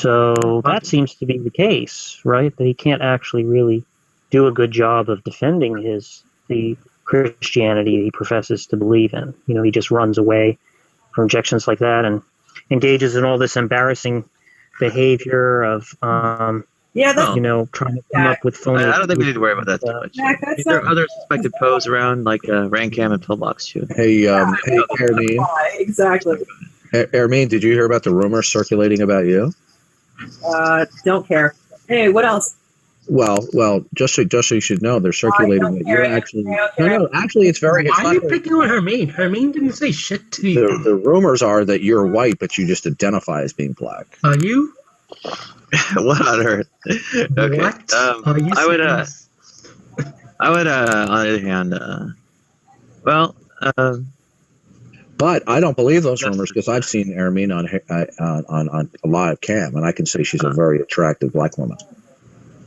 So that seems to be the case, right? That he can't actually really do a good job of defending the Christianity he professes to believe in. He just runs away from objections like that and engages in all this embarrassing behavior of trying to come up with phony. I don't think we need to worry about that too much. There are other suspected pose around, like Rancam and Pillbox too. Hey, Ermine. Exactly. Ermine, did you hear about the rumors circulating about you? Don't care. Hey, what else? Well, just so you should know, they're circulating that you're actually. No, actually, it's very. Why are you picking on Hermine? Hermine didn't say shit to you. The rumors are that you're white, but you just identify as being black. Are you? What on earth? Okay. What? Are you I would. On the other hand, But I don't believe those rumors because I've seen Ermine on a live cam, and I can say she's a very attractive black woman.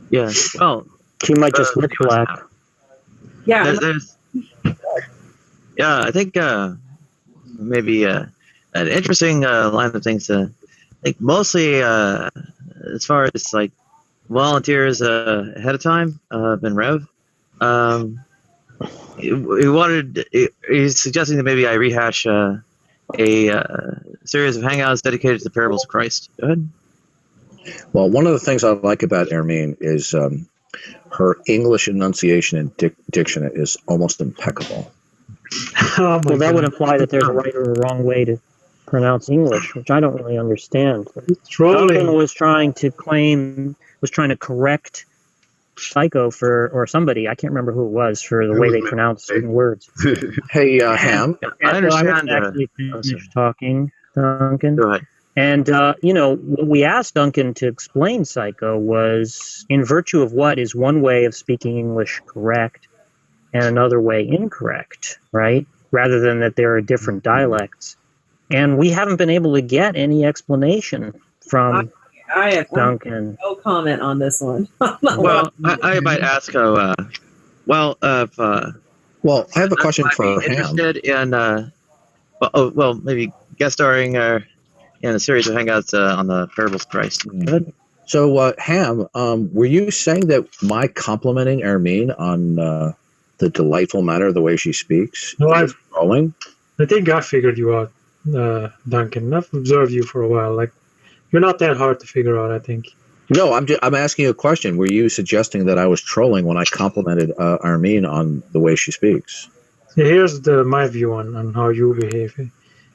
Yeah. Well, she might just look black. Yeah. I think maybe an interesting line of things. I think mostly as far as like volunteers ahead of time, been Rev. He's suggesting that maybe I rehash a series of hangouts dedicated to the parables of Christ. Go ahead. Well, one of the things I like about Ermine is her English enunciation and diction is almost impeccable. Well, that would imply that there's a right or a wrong way to pronounce English, which I don't really understand. Duncan was trying to correct Psycho or somebody, I can't remember who it was, for the way they pronounce certain words. Hey, Ham. I understand. I was actually finished talking, Duncan. Go ahead. And, what we asked Duncan to explain Psycho was, in virtue of what is one way of speaking English correct and another way incorrect, right? Rather than that there are different dialects. And we haven't been able to get any explanation from Duncan. No comment on this one. Well, I might ask. I have a question for Ham. Interested in, maybe guest starring in a series of hangouts on the parables of Christ. Good. So, Ham, were you saying that my complimenting Ermine on the delightful manner of the way she speaks? No, I think I figured you out, Duncan. I've observed you for a while. Like, you're not that hard to figure out, I think. No, I'm asking you a question. Were you suggesting that I was trolling when I complimented Ermine on the way she speaks? Yeah, here's my view on how you behave.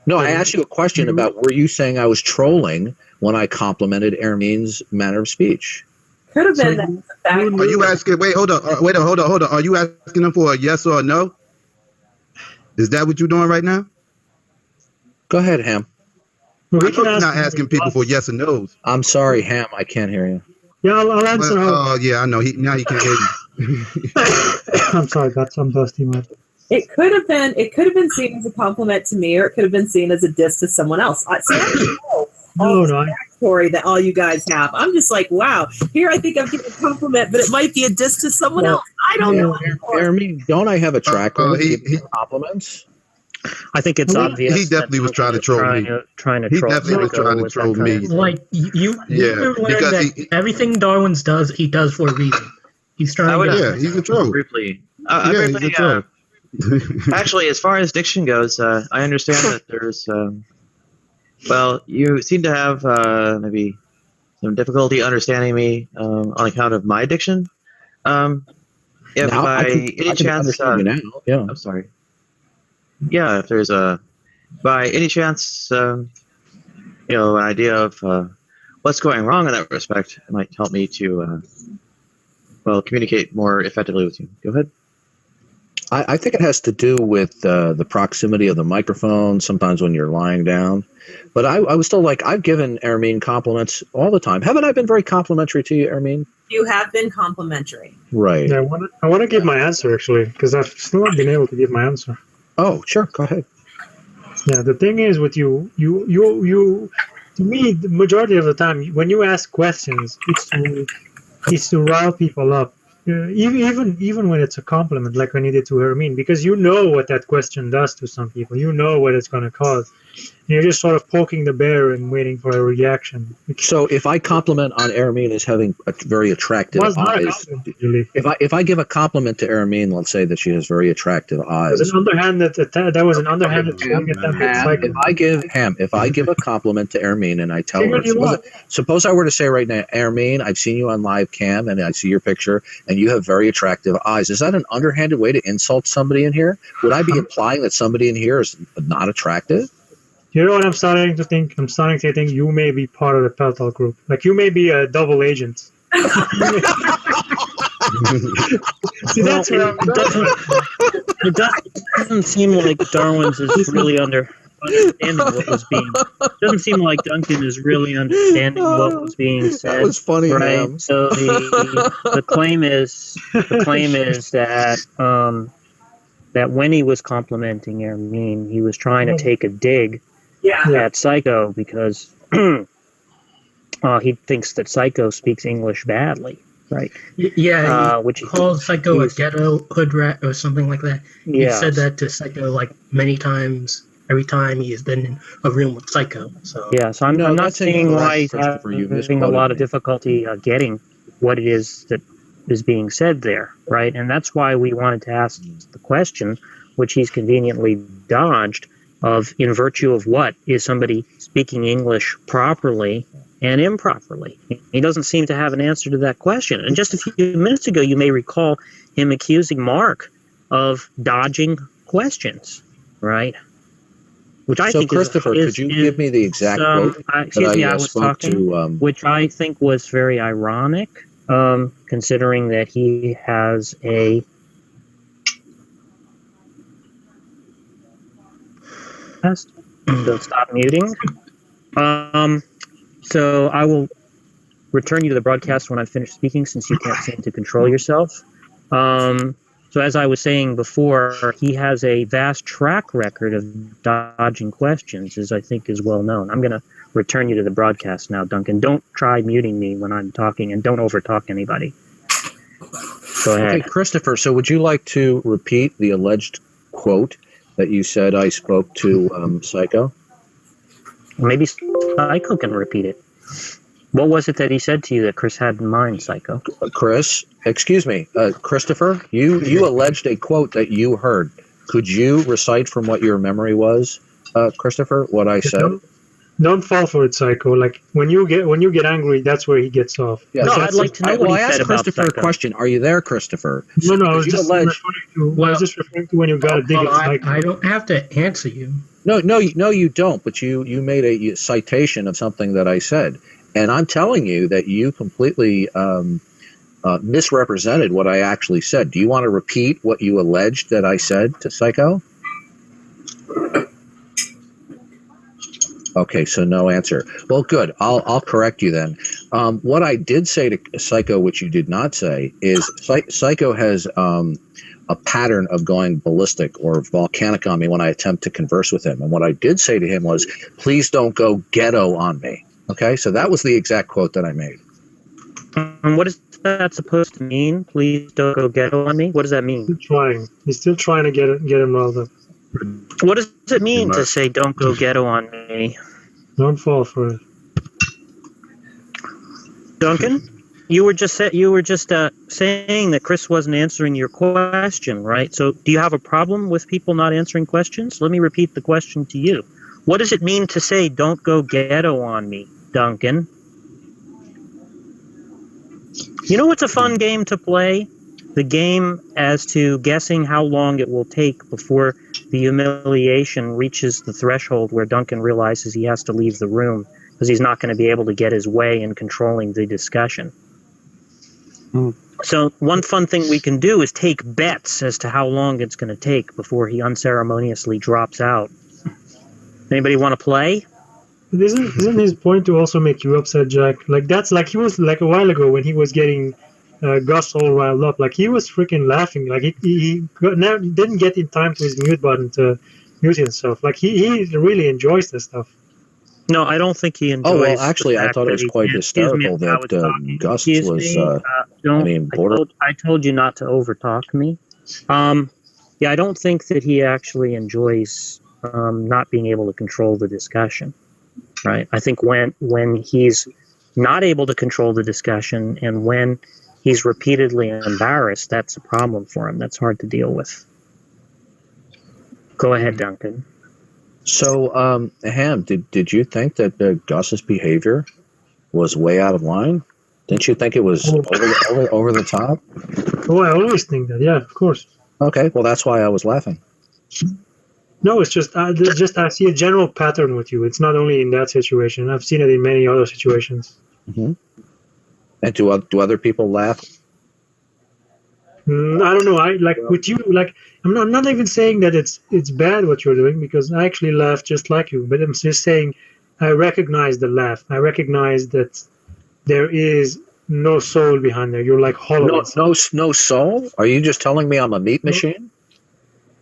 No, I asked you a question about, were you saying I was trolling when I complimented Ermine's manner of speech? Could have been that. Are you asking? Wait, hold on. Hold on. Are you asking them for a yes or a no? Is that what you're doing right now? Go ahead, Ham. We I'm not asking people for yes or no's. I'm sorry, Ham. I can't hear you. Yeah, I'll answer. Oh, yeah, I know. Now he can't hear you. I'm sorry, got some dusty mouth. It could have been seen as a compliment to me, or it could have been seen as a diss to someone else. I don't know backstory that all you guys have. I'm just like, wow. Here, I think I'm giving a compliment, but it might be a diss to someone else. I don't know. Ermine, don't I have a track record of compliments? I think it's obvious. He definitely was trying to troll me. He definitely was trying to troll me. Like you learned that everything Darwin's does, he does for a reason. He's trying to. He's a troll. Briefly, he's a troll. Actually, as far as diction goes, I understand that there's. You seem to have maybe some difficulty understanding me on account of my diction. If by any chance, I'm sorry. Yeah, if there's by any chance, an idea of what's going wrong in that respect, it might help me to, communicate more effectively with you. Go ahead. I think it has to do with the proximity of the microphone, sometimes when you're lying down. But I was still like, I've given Ermine compliments all the time. Haven't I been very complimentary to you, Ermine? You have been complimentary. Right. Yeah, I want to give my answer, actually, because I've still not been able to give my answer. Oh, sure. Go ahead. Yeah, the thing is with you, to me, the majority of the time, when you ask questions, it's to rile people up. Even when it's a compliment, like when you did to Hermine, because you know what that question does to some people. You know what it's going to cause. You're just sort of poking the bear and waiting for a reaction. So if I compliment on Aramin as having a very attractive eyes, if I give a compliment to Aramin, let's say that she has very attractive eyes. That was an underhanded swing at that. If I give a compliment to Aramin and I tell her, suppose I were to say right now, Aramin, I've seen you on live cam and I see your picture and you have very attractive eyes. Is that an underhanded way to insult somebody in here? Would I be implying that somebody in here is not attractive? You know what I'm starting to think? I'm starting to think you may be part of the Peltal group. Like, you may be a double agent. See, that's where it doesn't seem like Darwin's is really understanding what was being. It doesn't seem like Duncan is really understanding what was being said. That was funny, right? Ma'am. So the claim is that that when he was complimenting Aramin, he was trying to take a dig at Psycho because he thinks that Psycho speaks English badly, right? Yeah, which he called Psycho a ghetto hood rat or something like that. He said that to Psycho like many times. Every time he has been in a room with Psycho. So I'm not seeing why he's having a lot of difficulty getting what it is that is being said there, right? And that's why we wanted to ask the question, which he's conveniently dodged, of in virtue of what is somebody speaking English properly and improperly? He doesn't seem to have an answer to that question. And just a few minutes ago, you may recall him accusing Mark of dodging questions, right? Which I think Christopher, could you give me the exact quote I was talking to, which I think was very ironic, considering that he has a so stop muting. So I will return you to the broadcast when I've finished speaking, since you can't seem to control yourself. So as I was saying before, he has a vast track record of dodging questions, as I think is well known. I'm going to return you to the broadcast now, Duncan. Don't try muting me when I'm talking, and don't overtalk anybody. Go ahead. Okay, Christopher, so would you like to repeat the alleged quote that you said I spoke to Psycho? Maybe Psycho can repeat it. What was it that he said to you that Chris had in mind, Psycho? Christopher, you alleged a quote that you heard. Could you recite from what your memory was, Christopher, what I said? Don't fall for it, Psycho. Like, when you get angry, that's where he gets off. Yeah, no, I'd like to know what he said about Christopher Psycho. a question. Are you there, Christopher? No, I was just referring to when you got a dig at Psycho. I don't have to answer you. No, you don't. But you made a citation of something that I said, and I'm telling you that you completely misrepresented what I actually said. Do you want to repeat what you alleged that I said to Psycho? Okay, so no answer. Well, good. I'll correct you then. What I did say to Psycho, which you did not say, is Psycho has a pattern of going ballistic or volcanic on me when I attempt to converse with him. And what I did say to him was, please don't go ghetto on me. Okay, so that was the exact quote that I made. What is that supposed to mean? Please don't go ghetto on me? What does that mean? He's still trying to get him riled up. What does it mean to say don't go ghetto on me? Don't fall for it. Duncan, you were just saying that Chris wasn't answering your question, right? So do you have a problem with people not answering questions? Let me repeat the question to you. What does it mean to say don't go ghetto on me, Duncan? You know what's a fun game to play? The game as to guessing how long it will take before the humiliation reaches the threshold where Duncan realizes he has to leave the room because he's not going to be able to get his way in controlling the discussion. So one fun thing we can do is take bets as to how long it's going to take before he unceremoniously drops out. Anybody want to play? Isn't his point to also make you upset, Jack? Like, that's like he was like a while ago when he was getting Gus all riled up. Like, he was freaking laughing. Like, he didn't get in time to his mute button to mute himself. Like, he really enjoys this stuff. No, I don't think he enjoys. Oh well, actually, I thought it was quite hysterical that Gus was. I told you not to overtalk me. Yeah, I don't think that he actually enjoys not being able to control the discussion, right? I think when he's not able to control the discussion and when he's repeatedly embarrassed, that's a problem for him. That's hard to deal with. Go ahead, Duncan. So, Ham, did you think that Gus's behavior was way out of line? Didn't you think it was over the top? Oh, I always think that. Yeah, of course. Okay, well, that's why I was laughing. No, it's just I see a general pattern with you. It's not only in that situation. I've seen it in many other situations. Mm-hmm. And do other people laugh? I don't know. I like with you. Like I'm not even saying that it's bad what you're doing, because I actually laugh just like you. But I'm just saying I recognize the laugh. I recognize that there is no soul behind there. You're like hollow. No soul? Are you just telling me I'm a meat machine?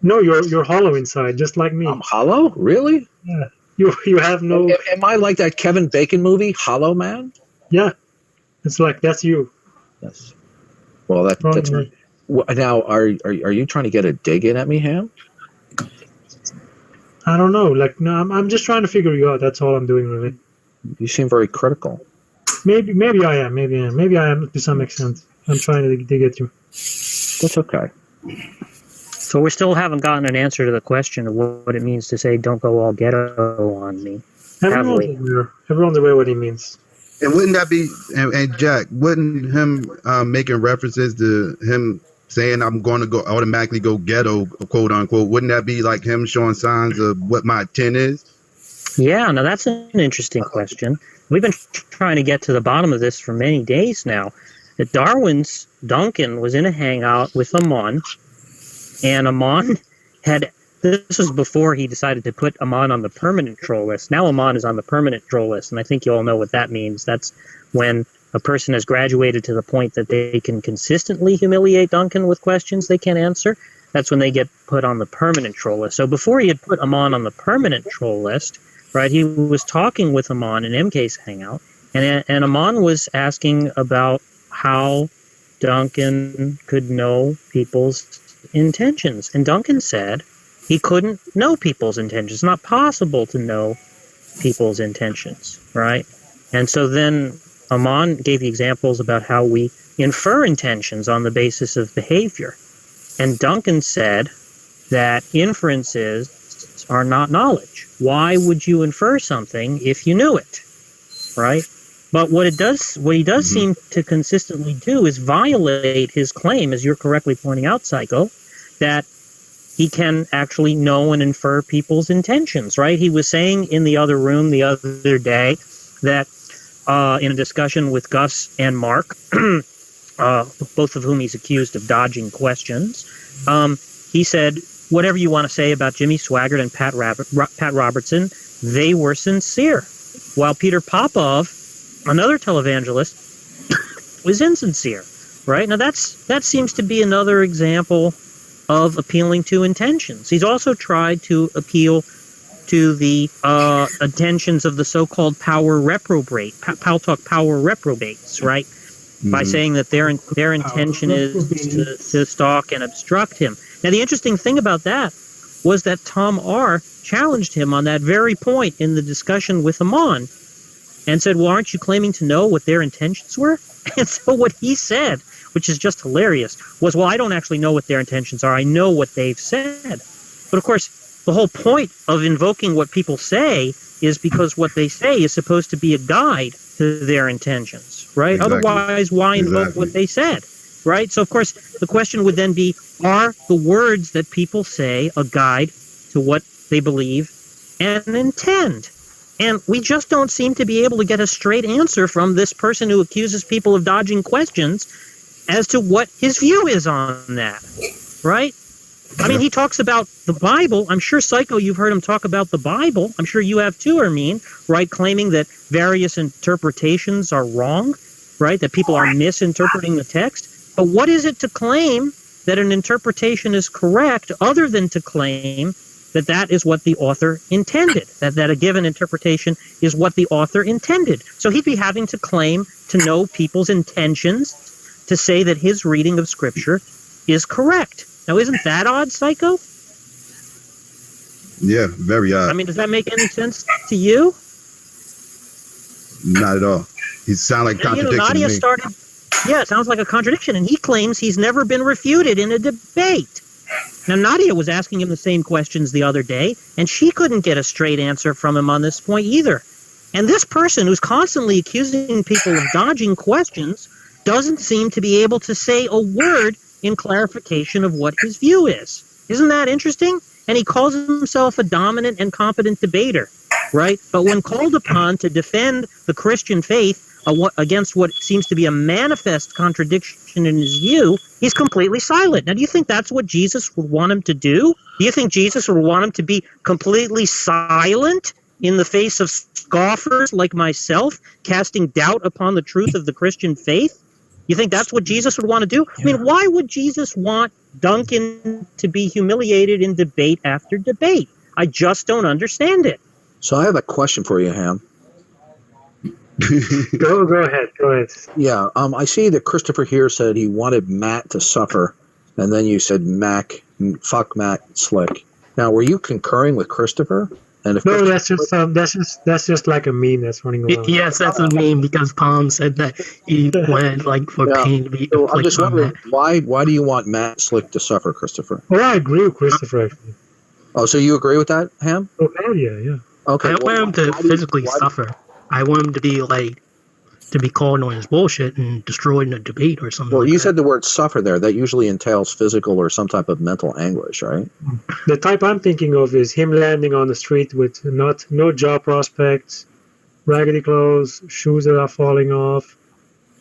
No, you're hollow inside, just like me. I'm hollow? Really? Yeah. You have no. Am I like that Kevin Bacon movie, Hollow Man? Yeah. It's like that's you. Yes. Well, that's right. Now, are you trying to get a dig in at me, Ham? I don't know. Like, no, I'm just trying to figure you out. That's all I'm doing, really. You seem very critical. Maybe I am. Maybe I am to some extent. I'm trying to dig at you. That's okay. So we still haven't gotten an answer to the question of what it means to say "don't go all ghetto on me." Everyone's aware what he means. And wouldn't that be, and Jack, wouldn't him making references to him saying I'm going to go automatically go ghetto, quote unquote, wouldn't that be like him showing signs of what my intent is? Yeah, now that's an interesting question. We've been trying to get to the bottom of this for many days now. That Darwin's Duncan was in a hangout with Amon, and Amon this was before he decided to put Amon on the permanent troll list. Now Amon is on the permanent troll list, and I think you all know what that means. That's when a person has graduated to the point that they can consistently humiliate Duncan with questions they can't answer. That's when they get put on the permanent troll list. So before he had put Amon on the permanent troll list, right, he was talking with Amon in MK's hangout, and Amon was asking about how Duncan could know people's intentions. And Duncan said he couldn't know people's intentions. It's not possible to know people's intentions, right? And so then Amon gave the examples about how we infer intentions on the basis of behavior. And Duncan said that inferences are not knowledge. Why would you infer something if you knew it, right? But what he does seem to consistently do is violate his claim, as you're correctly pointing out, Psycho, that he can actually know and infer people's intentions, right? He was saying in the other room the other day that in a discussion with Gus and Mark, both of whom he's accused of dodging questions, he said, whatever you want to say about Jimmy Swaggart and Pat Robertson, they were sincere. While Peter Popov, another televangelist, was insincere, right? Now that seems to be another example of appealing to intentions. He's also tried to appeal to the intentions of the so-called power reprobates, right? By saying that their intention is to stalk and obstruct him. Now, the interesting thing about that was that Tom R. challenged him on that very point in the discussion with Amon and said, well, aren't you claiming to know what their intentions were? And so what he said, which is just hilarious, was, well, I don't actually know what their intentions are. I know what they've said. But, of course, the whole point of invoking what people say is because what they say is supposed to be a guide to their intentions, right? Exactly. Otherwise, why invoke what they said, right? So, of course, the question would then be, are the words that people say a guide to what they believe and intend? And we just don't seem to be able to get a straight answer from this person who accuses people of dodging questions as to what his view is on that, right? I mean, he talks about the Bible. I'm sure, Psycho, you've heard him talk about the Bible. I'm sure you have too, Ermine, right? Claiming that various interpretations are wrong, right? That people are misinterpreting the text. But what is it to claim that an interpretation is correct other than to claim that that is what the author intended, that a given interpretation is what the author intended? So he'd be having to claim to know people's intentions to say that his reading of Scripture is correct. Now, isn't that odd, Psycho? Yeah, very odd. I mean, does that make any sense to you? Not at all. He sounds like contradiction Nadia to me. started. Yeah, it sounds like a contradiction, and he claims he's never been refuted in a debate. Now, Nadia was asking him the same questions the other day, and she couldn't get a straight answer from him on this point either. And this person who's constantly accusing people of dodging questions doesn't seem to be able to say a word in clarification of what his view is. Isn't that interesting? And he calls himself a dominant and competent debater, right? But when called upon to defend the Christian faith against what seems to be a manifest contradiction in his view, he's completely silent. Now, do you think that's what Jesus would want him to do? Do you think Jesus would want him to be completely silent in the face of scoffers like myself, casting doubt upon the truth of the Christian faith? You think that's what Jesus would want to do? I mean, why would Jesus want Duncan to be humiliated in debate after debate? I just don't understand it. So I have a question for you, Ham. Go ahead. Yeah, I see that Christopher here said he wanted Matt to suffer, and then you said fuck Matt Slick. Now, were you concurring with Christopher? And if no, that's just like a meme that's running around. Yes, that's a meme because Palm said that he wanted for pain to be. So I'm just wondering why do you want Matt Slick to suffer, Christopher? Well, I agree with Christopher actually. Oh, so you agree with that, Ham? Oh hell yeah. Okay. I want him to physically suffer. I want him to be called on his bullshit and destroyed in a debate or something. Well, like you that. said the word suffer there. That usually entails physical or some type of mental anguish, right? The type I'm thinking of is him landing on the street with no job prospects, raggedy clothes, shoes that are falling off,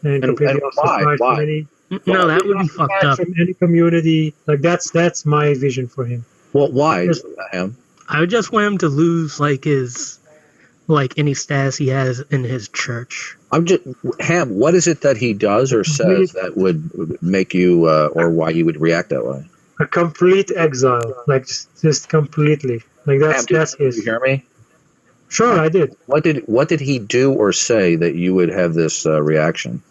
and completely ostracized from any. No, that would be fucked up. From any community, like that's my vision for him. Well, why, Ham? I would just want him to lose his any status he has in his church. Ham, what is it that he does or says that would make you, or why you would react that way? A complete exile, like just completely. Like that's his. Did you hear me? Sure, I did. What did he do or say that you would have this reaction?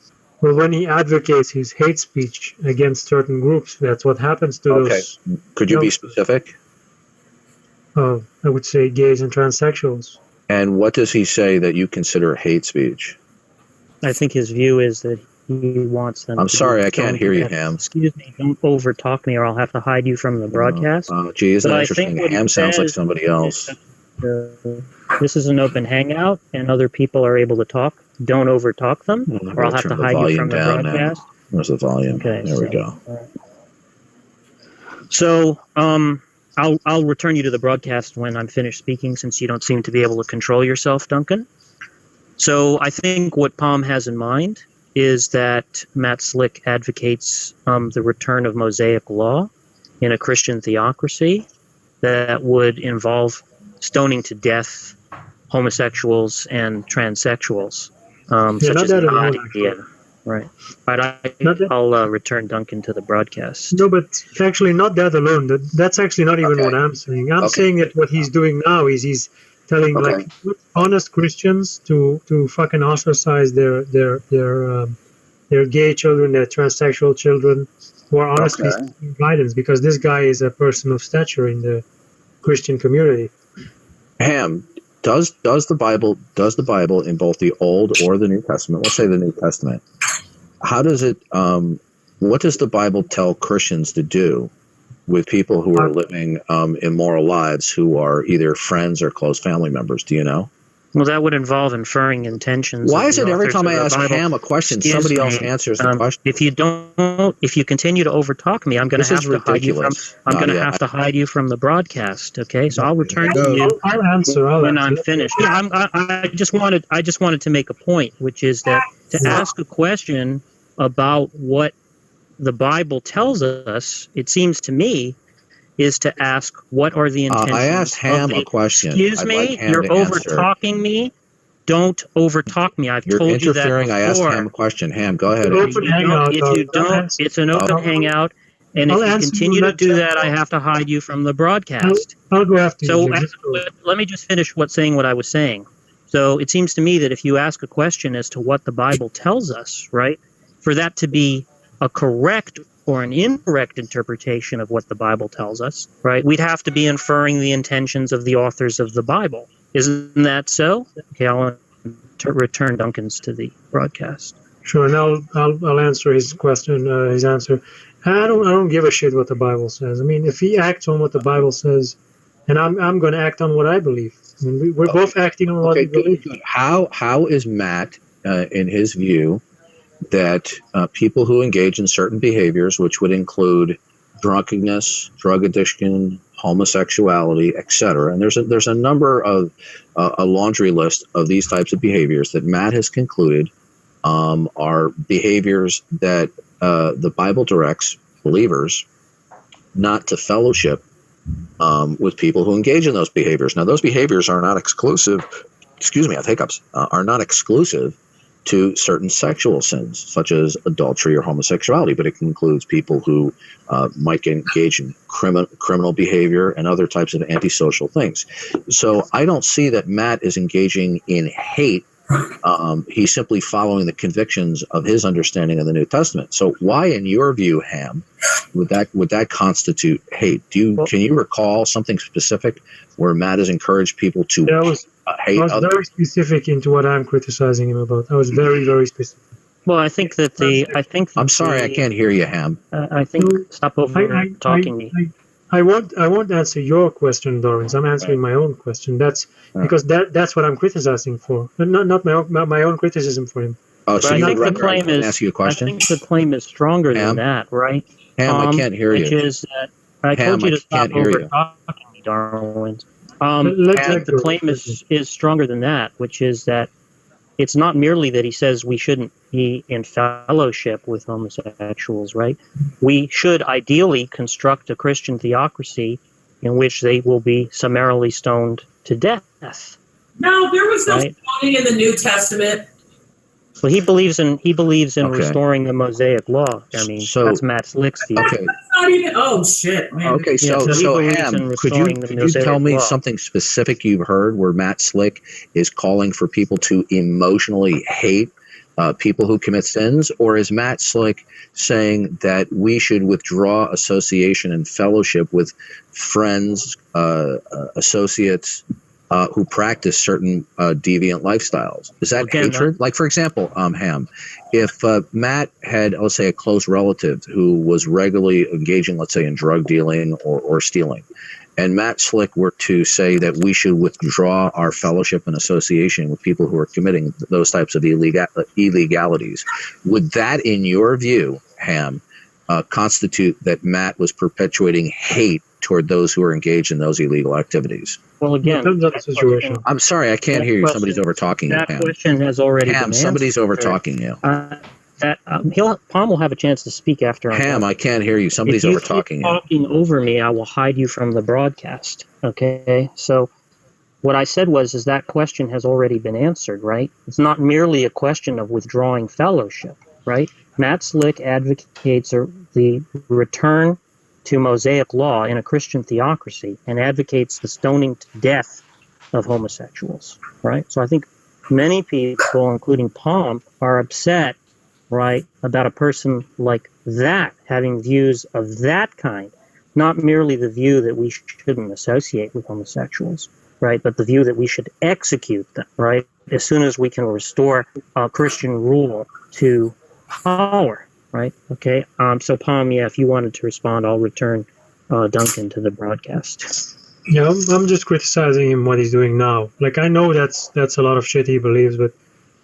Well, when he advocates his hate speech against certain groups, that's what happens to those. Could you be specific? I would say gays and transsexuals. And what does he say that you consider hate speech? I think his view is that he wants them. I'm sorry, I can't hear you, Ham. Excuse me, don't overtalk me, or I'll have to hide you from the broadcast. Oh, gee, isn't that interesting? Ham sounds like somebody else. This is an open hangout, and other people are able to talk. Don't overtalk them, or I'll have to hide you from the broadcast. Where's the volume? Okay, there we go. So, I'll return you to the broadcast when I'm finished speaking, since you don't seem to be able to control yourself, Duncan. So I think what Palm has in mind is that Matt Slick advocates the return of Mosaic law in a Christian theocracy that would involve stoning to death homosexuals and transsexuals, such as Nadia. Right. I'll return Duncan to the broadcast. No, but actually not that alone. That's actually not even what I'm saying. I'm saying that what he's doing now is he's telling honest Christians to fucking ostracize their gay children, their transsexual children who are honestly seeking guidance, because this guy is a person of stature in the Christian community. Ham, does the Bible in both the Old or the New Testament, let's say the New Testament, how does it what does the Bible tell Christians to do with people who are living immoral lives, who are either friends or close family members? Do you know? Well, that would involve inferring intentions. Why is it every time I ask Ham a question, somebody else answers the question? If you continue to overtalk me, I'm going to have to hide you from. I'm going to have to hide you from the broadcast. Okay, so I'll return to you. I'll answer when I'm finished. Yeah, I just wanted to make a point, which is that to ask a question about what the Bible tells us, it seems to me, is to ask, what are the intentions? I asked Ham a question. Excuse me, you're over-talking me. Don't over-talk me. I've told you that before. I asked Ham a question. Ham, go ahead. If you don't, it's an open hangout. And if you continue to do that, I have to hide you from the broadcast. I'll go after you. So let me just finish saying what I was saying. So it seems to me that if you ask a question as to what the Bible tells us, right, for that to be a correct or an incorrect interpretation of what the Bible tells us, right? We'd have to be inferring the intentions of the authors of the Bible. Isn't that so? Okay, I'll return Duncan's to the broadcast. Sure, and I'll answer his question, his answer. I don't give a shit what the Bible says. I mean, if he acts on what the Bible says, and I'm going to act on what I believe. I mean, we're both acting on what we believe. Good. How is Matt, in his view, that people who engage in certain behaviors, which would include drunkenness, drug addiction, homosexuality, etc., and there's a number of a laundry list of these types of behaviors that Matt has concluded are behaviors that the Bible directs believers not to fellowship with people who engage in those behaviors. Now, those behaviors are not exclusive. Excuse me, I have hiccups. Are not exclusive to certain sexual sins, such as adultery or homosexuality, but it includes people who might engage in criminal behavior and other types of antisocial things. So I don't see that Matt is engaging in hate. He's simply following the convictions of his understanding of the New Testament. So why, in your view, Ham, would that constitute hate? Can you recall something specific where Matt has encouraged people to hate others? I was very specific into what I'm criticizing him about. I was very, very specific. Well, I think that I'm sorry, I can't hear you, Ham. I think stop over talking me. I won't answer your question, Lawrence. I'm answering my own question. That's because that's what I'm criticizing for. Not my own criticism for him. Oh, so I think the claim is. Ask you a question? I think the claim is stronger than that, right? Ham, I can't hear you. Which is that I told you to stop over talking me, Darwin. The claim is stronger than that, which is that it's not merely that he says we shouldn't be in fellowship with homosexuals, right? We should ideally construct a Christian theocracy in which they will be summarily stoned to death. No, there was no stoning in the New Testament. Well, he believes in restoring the Mosaic law. I mean, that's Matt Slick's view. Okay. That's not even. Oh shit, man. Okay, so Ham, could you tell me something specific you've heard where Matt Slick is calling for people to emotionally hate people who commit sins, or is Matt Slick saying that we should withdraw association and fellowship with friends, associates who practice certain deviant lifestyles? Is that hatred? Like, for example, Ham, if Matt had, let's say, a close relative who was regularly engaging, let's say, in drug dealing or stealing, and Matt Slick were to say that we should withdraw our fellowship and association with people who are committing those types of illegalities, would that, in your view, Ham, constitute that Matt was perpetuating hate toward those who are engaged in those illegal activities? Well, again, I'm sorry, I can't hear you. Somebody's over talking you. That question has already been answered. Somebody's over talking you. Palm will have a chance to speak after. Ham, I can't hear you. Somebody's over talking you. If you keep talking over me, I will hide you from the broadcast. Okay, so what I said was that question has already been answered, right? It's not merely a question of withdrawing fellowship, right? Matt Slick advocates the return to Mosaic law in a Christian theocracy and advocates the stoning to death of homosexuals, right? So I think many people, including Palm, are upset, right, about a person like that having views of that kind, not merely the view that we shouldn't associate with homosexuals, right, but the view that we should execute them, right, as soon as we can restore Christian rule to power. Right. Okay. So, Palm, if you wanted to respond, I'll return Duncan to the broadcast. Yeah, I'm just criticizing him what he's doing now. Like, I know that's a lot of shit he believes, but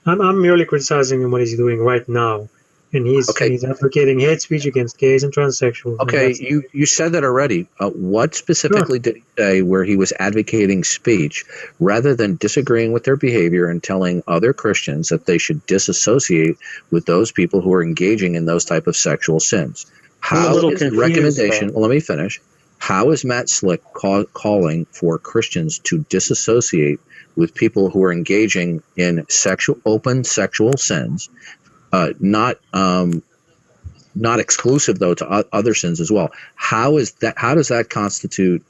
I'm merely criticizing him what he's doing right now. And he's advocating hate speech against gays and transsexuals. Okay, you said that already. What specifically did he say where he was advocating speech rather than disagreeing with their behavior and telling other Christians that they should disassociate with those people who are engaging in those type of sexual sins? How is the recommendation? Well, let me finish. How is Matt Slick calling for Christians to disassociate with people who are engaging in open sexual sins? Not exclusive though to other sins as well. How does that constitute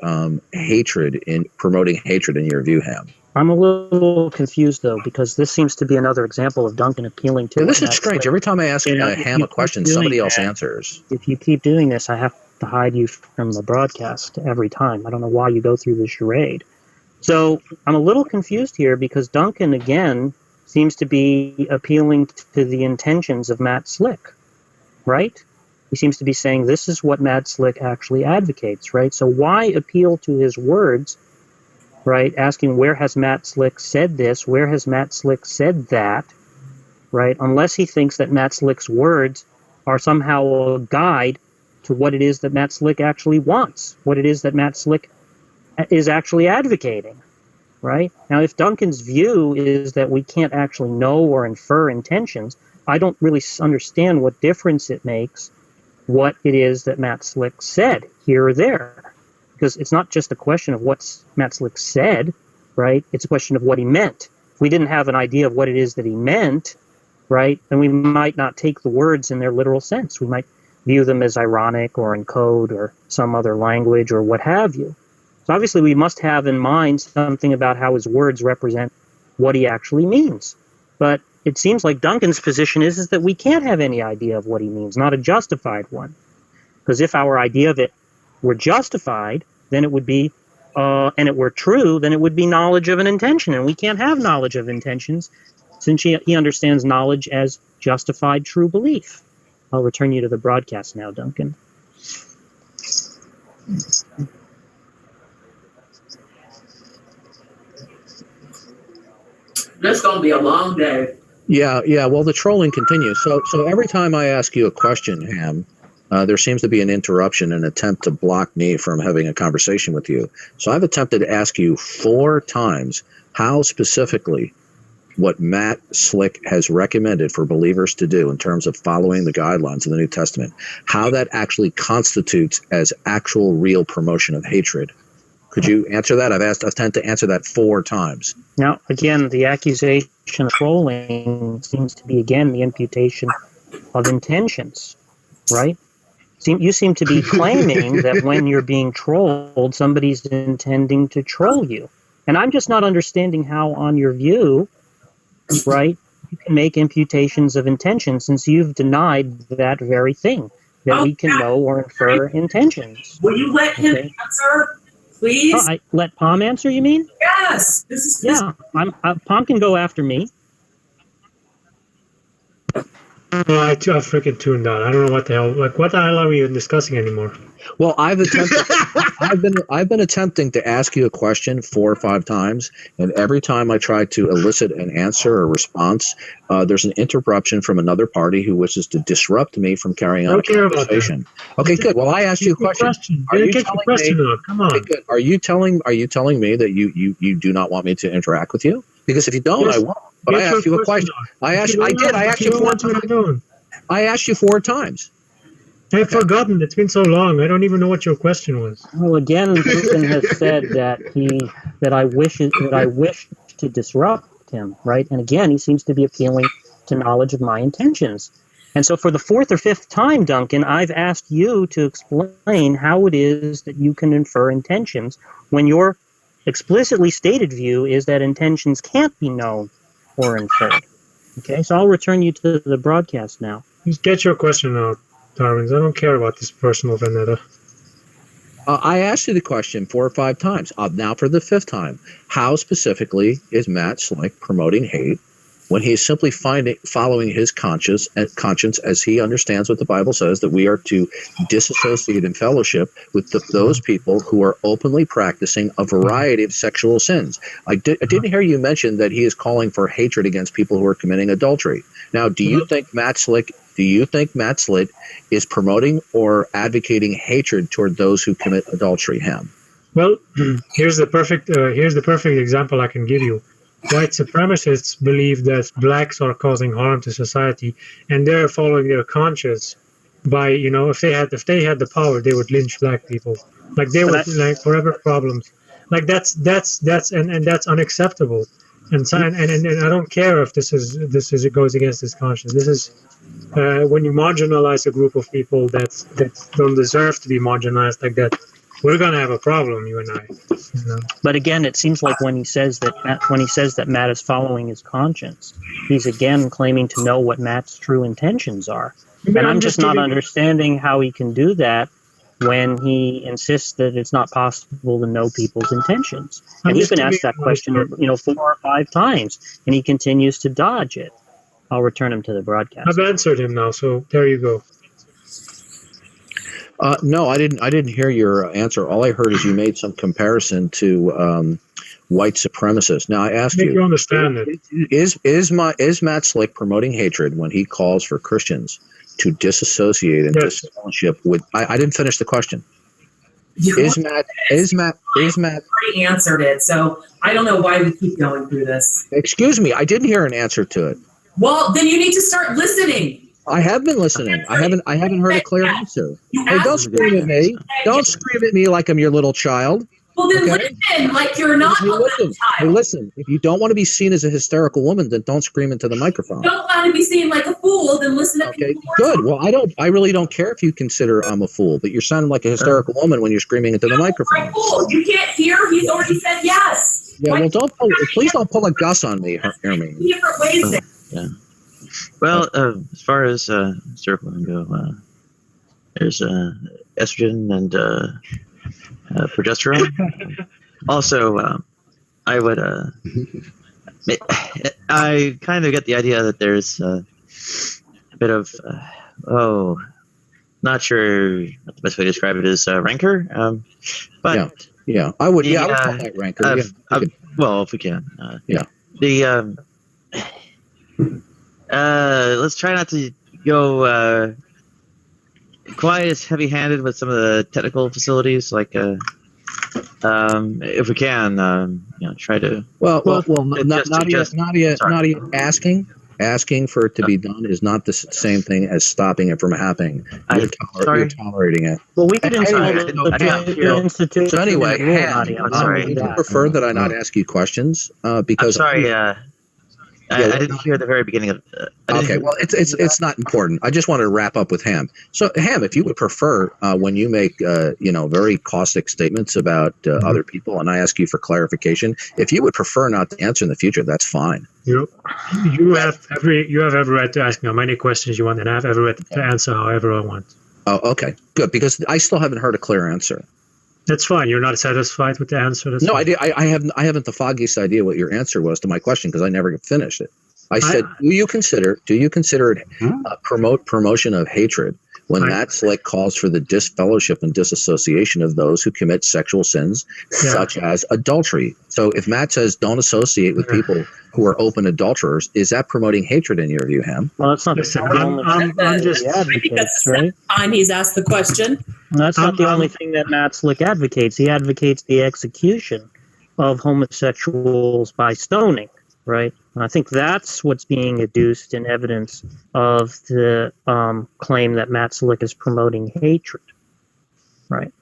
hatred in promoting hatred in your view, Ham? I'm a little confused, though, because this seems to be another example of Duncan appealing to... Yeah, this is strange. Every time I ask Ham a question, somebody else answers. If you keep doing this, I have to hide you from the broadcast every time. I don't know why you go through this charade. So I'm a little confused here because Duncan, again, seems to be appealing to the intentions of Matt Slick, right? He seems to be saying this is what Matt Slick actually advocates, right? So why appeal to his words, right? Asking where has Matt Slick said this? Where has Matt Slick said that? Right? Unless he thinks that Matt Slick's words are somehow a guide to what it is that Matt Slick actually wants, what it is that Matt Slick is actually advocating, right? Now, if Duncan's view is that we can't actually know or infer intentions, I don't really understand what difference it makes what it is that Matt Slick said here or there. Because it's not just a question of what Matt Slick said, right? It's a question of what he meant. If we didn't have an idea of what it is that he meant, right, then we might not take the words in their literal sense. We might view them as ironic or in code or some other language or what have you. So obviously we must have in mind something about how his words represent what he actually means. But it seems like Duncan's position is that we can't have any idea of what he means, not a justified one. Because if our idea of it were justified, then it would be, and it were true, then it would be knowledge of an intention. And we can't have knowledge of intentions since he understands knowledge as justified true belief. I'll return you to the broadcast now, Duncan. This is going to be a long day. Yeah. Well, the trolling continues. So every time I ask you a question, Ham, there seems to be an interruption, an attempt to block me from having a conversation with you. So I've attempted to ask you 4 times how specifically what Matt Slick has recommended for believers to do in terms of following the guidelines of the New Testament, how that actually constitutes as actual real promotion of hatred. Could you answer that? I've attempted to answer that 4 times. Now, again, the accusation of trolling seems to be, again, the imputation of intentions, right? You seem to be claiming that when you're being trolled, somebody's intending to troll you. And I'm just not understanding how, on your view, right, you can make imputations of intention since you've denied that very thing, that we can know or infer intentions. Will you let him answer, please? I let Palm answer, you mean? Yes. Palm can go after me. Oh, I freaking tuned out. I don't know what the hell. Like, what the hell are we even discussing anymore? Well, I've been attempting to ask you a question 4 or 5 times, and every time I try to elicit an answer or response, there's an interruption from another party who wishes to disrupt me from carrying on a conversation. Okay, good. Well, I asked you a question. Are you telling me? Come on. Okay, good. Are you telling me that you do not want me to interact with you? Because if you don't, I won't. But I asked you a question. I asked you 4 times. I asked you 4 times. I've forgotten. It's been so long. I don't even know what your question was. Well, again, Putin has said that I wish to disrupt him, right? And again, he seems to be appealing to knowledge of my intentions. And so for the 4th or 5th time, Duncan, I've asked you to explain how it is that you can infer intentions when your explicitly stated view is that intentions can't be known or inferred. Okay, so I'll return you to the broadcast now. Just get your question out, Darwins. I don't care about this personal vendetta. I asked you the question 4 or 5 times. Now for the 5th time. How specifically is Matt Slick promoting hate when he is simply following his conscience as he understands what the Bible says, that we are to disassociate in fellowship with those people who are openly practicing a variety of sexual sins? I didn't hear you mention that he is calling for hatred against people who are committing adultery. Now, do you think Matt Slick is promoting or advocating hatred toward those who commit adultery? Well, here's the perfect example I can give you. White supremacists believe that blacks are causing harm to society, and they're following their conscience by, if they had the power, they would lynch black people. Like they would, like, forever problems. Like that's unacceptable. And I don't care if it goes against his conscience. This is when you marginalize a group of people that don't deserve to be marginalized like that. we're gonna have a problem, you and I. But again, it seems like when he says that Matt is following his conscience, he's again claiming to know what Matt's true intentions are. And I'm just not understanding how he can do that when he insists that it's not possible to know people's intentions. And he's been asked that question, 4 or 5 times, and he continues to dodge it. I'll return him to the broadcast. I've answered him now, so there you go. No, I didn't hear your answer. All I heard is you made some comparison to white supremacists. Now I asked you, understand it. Is Matt Slick promoting hatred when he calls for Christians to disassociate and disfellowship with? I didn't finish the question. Is Matt already answered it, so I don't know why we keep going through this. Excuse me, I didn't hear an answer to it. Well, then you need to start listening. I have been listening. I haven't heard a clear answer. Hey, don't scream at me. Don't scream at me like I'm your little child. Well, then listen, like you're not a little child. Hey, listen. If you don't want to be seen as a hysterical woman, then don't scream into the microphone. Don't want to be seen like a fool, then listen to people. Good. Well, I really don't care if you consider I'm a fool, but you're sounding like a hysterical woman when you're screaming into the microphone. Fool. You can't hear. He's already said yes. Yeah. Well, please don't pull a Gus on me, Hermine. Different ways. Yeah. Well, as far as hysterical women go, there's estrogen and progesterone. Also, I would I kind of get the idea that there's a bit of not sure what the best way to describe it is, rancor. But yeah, I would call that rancor. Well, if we can, let's try not to go quite as heavy-handed with some of the technical facilities, like if we can, try to. Nadia, asking for it to be done is not the same thing as stopping it from happening. You're tolerating it. Well, we could install the institution. So anyway, would you prefer that I not ask you questions? Because I'm sorry. I didn't hear the very beginning of. Okay, well, it's not important. I just wanted to wrap up with Ham. So, Ham, if you would prefer, when you make very caustic statements about other people, and I ask you for clarification, if you would prefer not to answer in the future, that's fine. You have every right to ask me how many questions you want, and I have every right to answer however I want. Oh, okay, good, because I still haven't heard a clear answer. That's fine. You're not satisfied with the answer? No, I haven't the foggiest idea what your answer was to my question because I never finished it. I said, do you consider it promotion of hatred when Matt Slick calls for the disfellowship and disassociation of those who commit sexual sins such as adultery? So if Matt says don't associate with people who are open adulterers, is that promoting hatred in your view, Ham? Well, it's not. I'm just advocates, right? Time he's asked the question. That's not the only thing that Matt Slick advocates. He advocates the execution of homosexuals by stoning, right? And I think that's what's being adduced in evidence of the claim that Matt Slick is promoting hatred, right?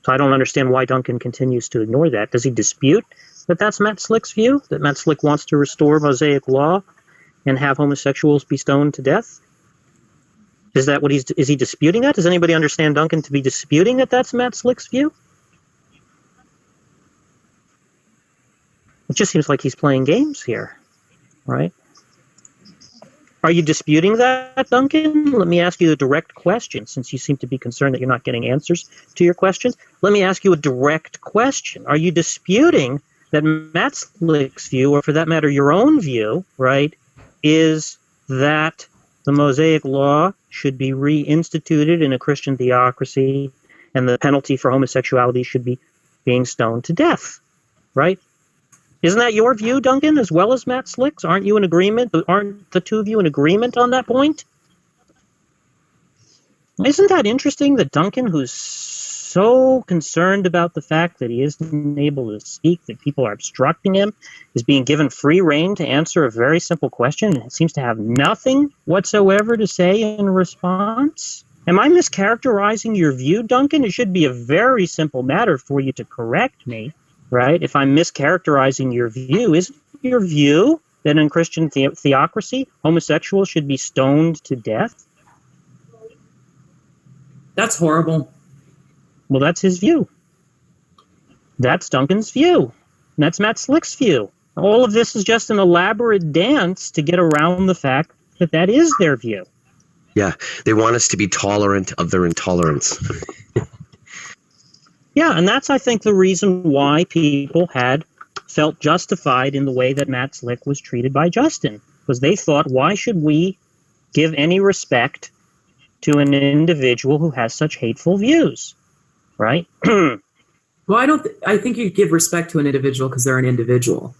So I don't understand why Duncan continues to ignore that. Does he dispute that that's Matt Slick's view, that Matt Slick wants to restore Mosaic law and have homosexuals be stoned to death? Is that what is he disputing that? Does anybody understand Duncan to be disputing that that's Matt Slick's view? It just seems like he's playing games here, right? Are you disputing that, Duncan? Let me ask you a direct question, since you seem to be concerned that you're not getting answers to your questions. Let me ask you a direct question. Are you disputing that Matt Slick's view, or for that matter, your own view, right, is that the Mosaic law should be reinstituted in a Christian theocracy, and the penalty for homosexuality should be being stoned to death, right? Isn't that your view, Duncan, as well as Matt Slick's? Aren't you in agreement? Aren't the two of you in agreement on that point? Isn't that interesting that Duncan, who's so concerned about the fact that he isn't able to speak, that people are obstructing him, is being given free rein to answer a very simple question and seems to have nothing whatsoever to say in response? Am I mischaracterizing your view, Duncan? It should be a very simple matter for you to correct me, right? If I'm mischaracterizing your view, isn't your view that in Christian theocracy, homosexuals should be stoned to death? That's horrible. Well, that's his view. That's Duncan's view. And that's Matt Slick's view. All of this is just an elaborate dance to get around the fact that that is their view. Yeah, they want us to be tolerant of their intolerance. Yeah, and that's, I think, the reason why people had felt justified in the way that Matt Slick was treated by Justin. Because they thought, why should we give any respect to an individual who has such hateful views, right? Well, I think you give respect to an individual because they're an individual.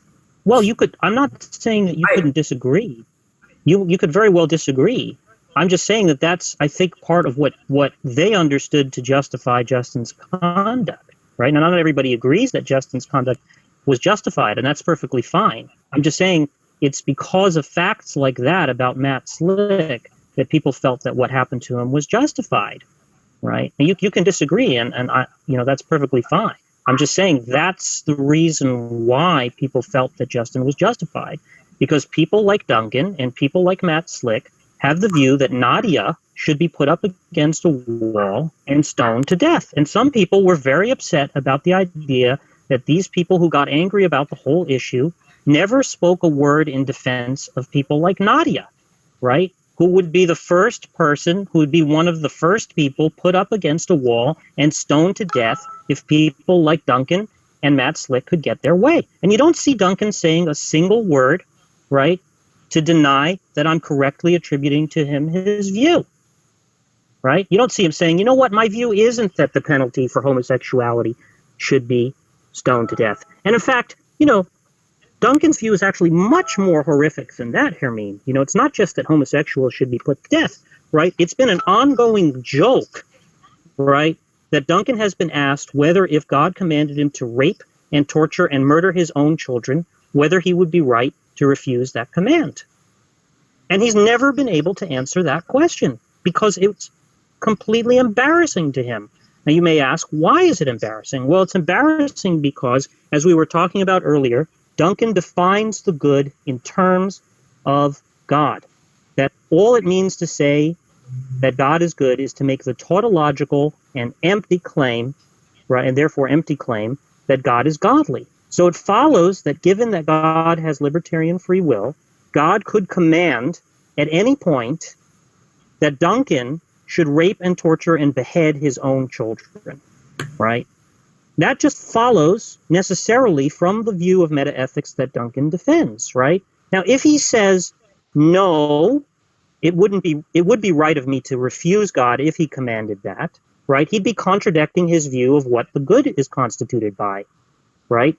Well, you could. I'm not saying that you couldn't disagree. You could very well disagree. I'm just saying that that's, I think, part of what they understood to justify Justin's conduct, right? Now, not everybody agrees that Justin's conduct was justified, and that's perfectly fine. I'm just saying it's because of facts like that about Matt Slick that people felt that what happened to him was justified, right? And you can disagree, and I, that's perfectly fine. I'm just saying that's the reason why people felt that Justin was justified, because people like Duncan and people like Matt Slick have the view that Nadia should be put up against a wall and stoned to death. And some people were very upset about the idea that these people who got angry about the whole issue never spoke a word in defense of people like Nadia, right? Who would be the first person, who would be one of the first people put up against a wall and stoned to death if people like Duncan and Matt Slick could get their way. And you don't see Duncan saying a single word, right, to deny that I'm correctly attributing to him his view, right? You don't see him saying, you know what, my view isn't that the penalty for homosexuality should be stoned to death. And in fact, Duncan's view is actually much more horrific than that, Hermine. It's not just that homosexuals should be put to death, right? It's been an ongoing joke, right, that Duncan has been asked whether if God commanded him to rape and torture and murder his own children, whether he would be right to refuse that command. And he's never been able to answer that question because it's completely embarrassing to him. Now you may ask, why is it embarrassing? Well, it's embarrassing because, as we were talking about earlier, Duncan defines the good in terms of God. That all it means to say that God is good is to make the tautological and empty claim, right, and therefore empty claim, that God is godly. So it follows that given that God has libertarian free will, God could command at any point that Duncan should rape and torture and behead his own children, right? That just follows necessarily from the view of metaethics that Duncan defends, right? Now, if he says, no, it would be right of me to refuse God if he commanded that, right? He'd be contradicting his view of what the good is constituted by, right?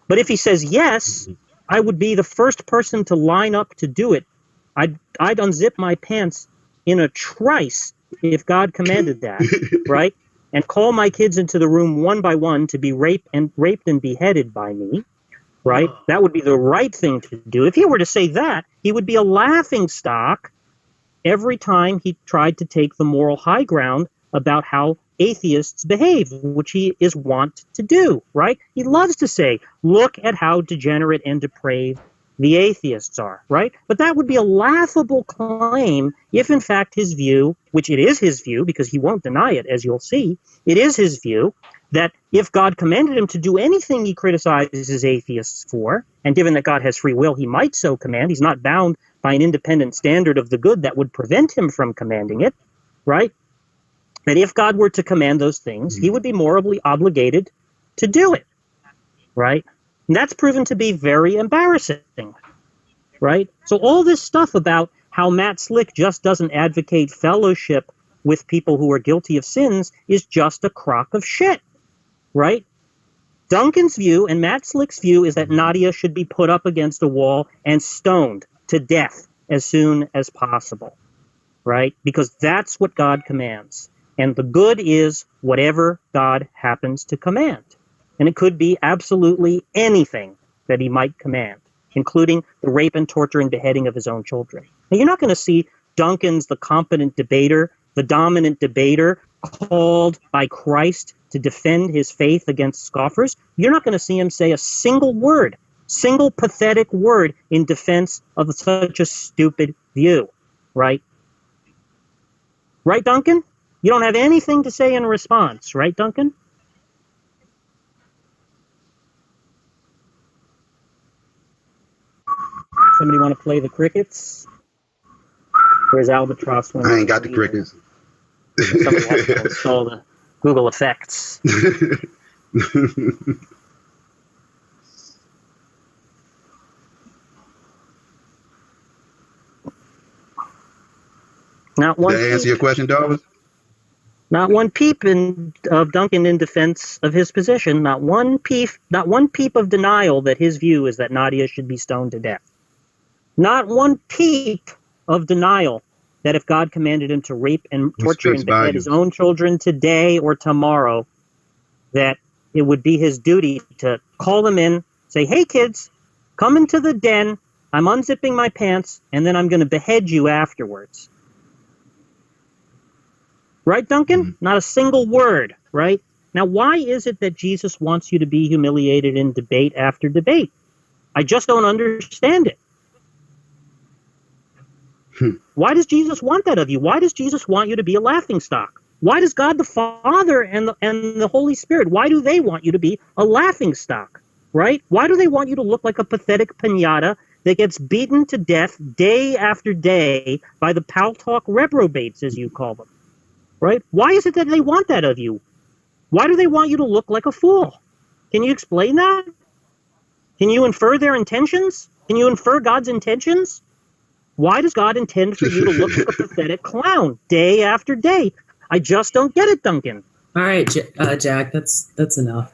But if he says, yes, I would be the first person to line up to do it. I'd unzip my pants in a trice if God commanded that, right? And call my kids into the room one by one to be raped and beheaded by me, right? That would be the right thing to do. If he were to say that, he would be a laughing stock every time he tried to take the moral high ground about how atheists behave, which he is wont to do, right? He loves to say, look at how degenerate and depraved the atheists are, right? But that would be a laughable claim if, in fact, his view, which it is his view, because he won't deny it, as you'll see, it is his view that if God commanded him to do anything he criticizes atheists for, and given that God has free will, he might so command, he's not bound by an independent standard of the good that would prevent him from commanding it, right? That if God were to command those things, he would be morally obligated to do it, right? And that's proven to be very embarrassing, right? So all this stuff about how Matt Slick just doesn't advocate fellowship with people who are guilty of sins is just a crock of shit, right? Duncan's view and Matt Slick's view is that Nadia should be put up against a wall and stoned to death as soon as possible, right? Because that's what God commands. And the good is whatever God happens to command. And it could be absolutely anything that he might command, including the rape and torture and beheading of his own children. Now, you're not going to see Duncan's the competent debater, the dominant debater, called by Christ to defend his faith against scoffers. You're not going to see him say a single word, single pathetic word in defense of such a stupid view, right? Right, Duncan? You don't have anything to say in response, right, Duncan? Somebody want to play the crickets? Where's Albatross? I ain't got the crickets. Somebody has to install the Google effects. Not one. Did I answer your question, Darwin? Not one peep of Duncan in defense of his position. Not one peep of denial that his view is that Nadia should be stoned to death. Not one peep of denial that if God commanded him to rape and torture and behead his own children today or tomorrow, that it would be his duty to call them in, say, "Hey kids, come into the den. I'm unzipping my pants, and then I'm going to behead you afterwards." Right, Duncan? Mm-hmm. Not a single word, right? Now, why is it that Jesus wants you to be humiliated in debate after debate? I just don't understand it. Why does Jesus want that of you? Why does Jesus want you to be a laughingstock? Why does God the Father and the Holy Spirit, why do they want you to be a laughingstock, right? Why do they want you to look like a pathetic piñata that gets beaten to death day after day by the Paltalk reprobates, as you call them? Right? Why is it that they want that of you? Why do they want you to look like a fool? Can you explain that? Can you infer their intentions? Can you infer God's intentions? Why does God intend for you to look like a pathetic clown day after day? I just don't get it, Duncan. All right, Jack, that's enough.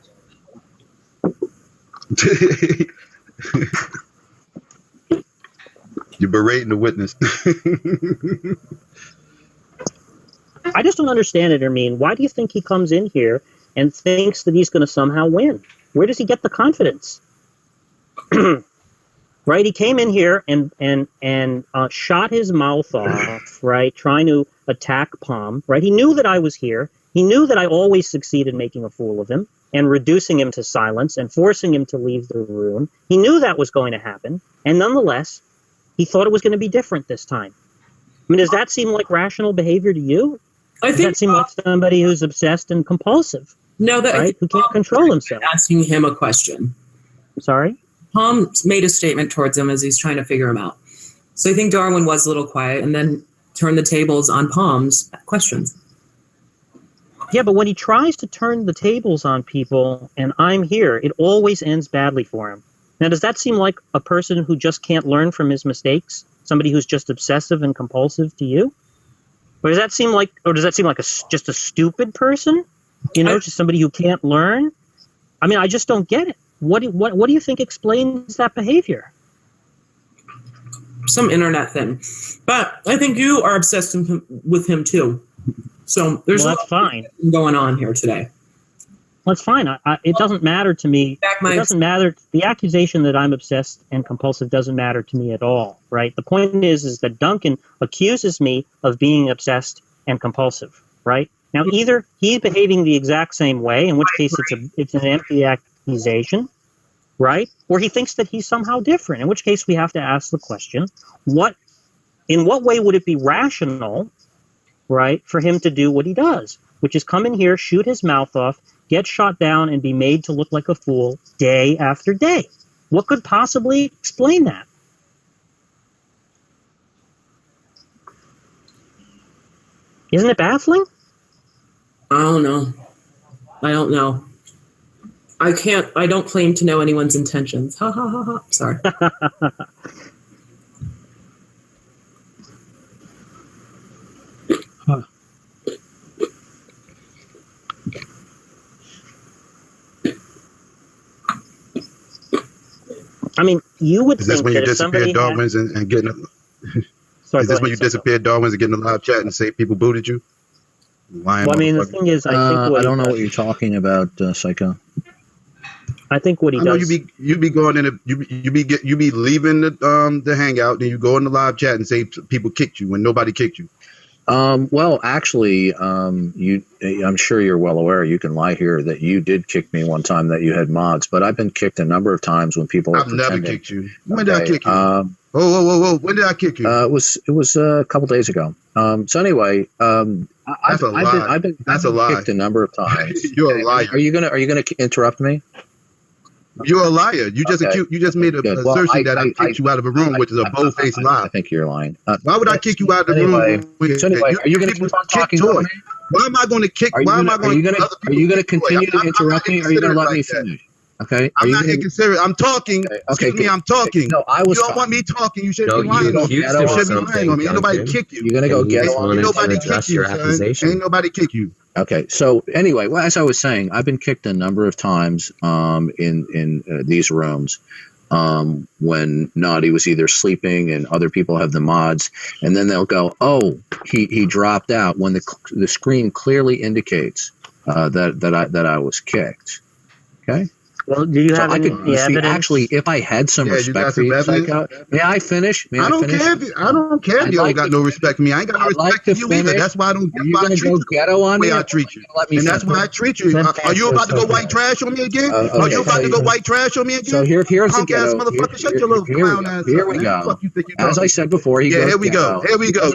You're berating the witness. I just don't understand it, Ermine. Why do you think he comes in here and thinks that he's going to somehow win? Where does he get the confidence? Right? He came in here and shot his mouth off, right, trying to attack Palm, right? He knew that I was here. He knew that I always succeed in making a fool of him and reducing him to silence and forcing him to leave the room. He knew that was going to happen, and nonetheless, he thought it was going to be different this time. I mean, does that seem like rational behavior to you? Does that seem like somebody who's obsessed and compulsive? No, right? Who can't control himself. Asking him a question. Sorry? Palm made a statement towards him as he's trying to figure him out. So I think Darwin was a little quiet and then turned the tables on Palm's questions. Yeah, but when he tries to turn the tables on people and I'm here, it always ends badly for him. Now, does that seem like a person who just can't learn from his mistakes? Somebody who's just obsessive and compulsive to you? Or does that seem like just a stupid person? You know, just somebody who can't learn? I mean, I just don't get it. What do you think explains that behavior? Some internet thing. But I think you are obsessed with him too. So there's that's fine going on here today. Well, it's fine. It doesn't matter to me. It doesn't matter. The accusation that I'm obsessed and compulsive doesn't matter to me at all, right? The point is that Duncan accuses me of being obsessed and compulsive, right? Now, either he's behaving the exact same way, in which case it's an empty accusation, right? Or he thinks that he's somehow different, in which case we have to ask the question, in what way would it be rational, right, for him to do what he does, which is come in here, shoot his mouth off, get shot down, and be made to look like a fool day after day? What could possibly explain that? Isn't it baffling? I don't know. I don't claim to know anyone's intentions. Ha ha ha ha. Sorry. I mean, you would think that when you disappeared Darwin's and getting Sorry, is this when you disappeared Darwin's and getting a live chat and say people booted you? Well, I mean, the thing is, I think I don't know what you're talking about, Psycho. I think what he does. You be going in. You be leaving the hangout, then you go in the live chat and say people kicked you when nobody kicked you. Well, actually, I'm sure you're well aware. You can lie here that you did kick me one time that you had mods, but I've been kicked a number of times when people. I've never kicked you. When did I kick you? Whoa! When did I kick you? It was a couple days ago. So anyway, That's a lie. I've been kicked a number of times. You're a liar. Are you gonna interrupt me? You're a liar. You just made an assertion that I kicked you out of a room, which is a bold-faced lie. I think you're lying. Why would I kick you out of the room? So anyway, are you going to keep on talking? Why am I going to kick? Are you going to continue to interrupt me, or are you going to let me finish? Okay. I'm not inconsiderate. I'm talking. Okay. Excuse me. I'm talking. No, I was. You don't want me talking. You shouldn't be lying on me. You shouldn't be lying on me. Ain't nobody kick you. You're gonna go get on. Ain't nobody kick you. Ain't nobody kick you. Okay. So anyway, well, as I was saying, I've been kicked a number of times in these rooms when Nadia was either sleeping and other people have the mods, and then they'll go, "Oh, he dropped out," when the screen clearly indicates that I was kicked. Okay. Well, do you have any evidence? Actually, if I had some respect for you, Psycho, may I finish? I don't care if you don't got no respect for me. I ain't got no respect for you either. That's why I don't. Are you going to go ghetto on me? I treat you, and that's why I treat you. Are you about to go white trash on me again? Are you about to go white trash on me again? So here's the ghetto. Motherfucker, shut your little clown ass up. Here we go. As I said before, here we go.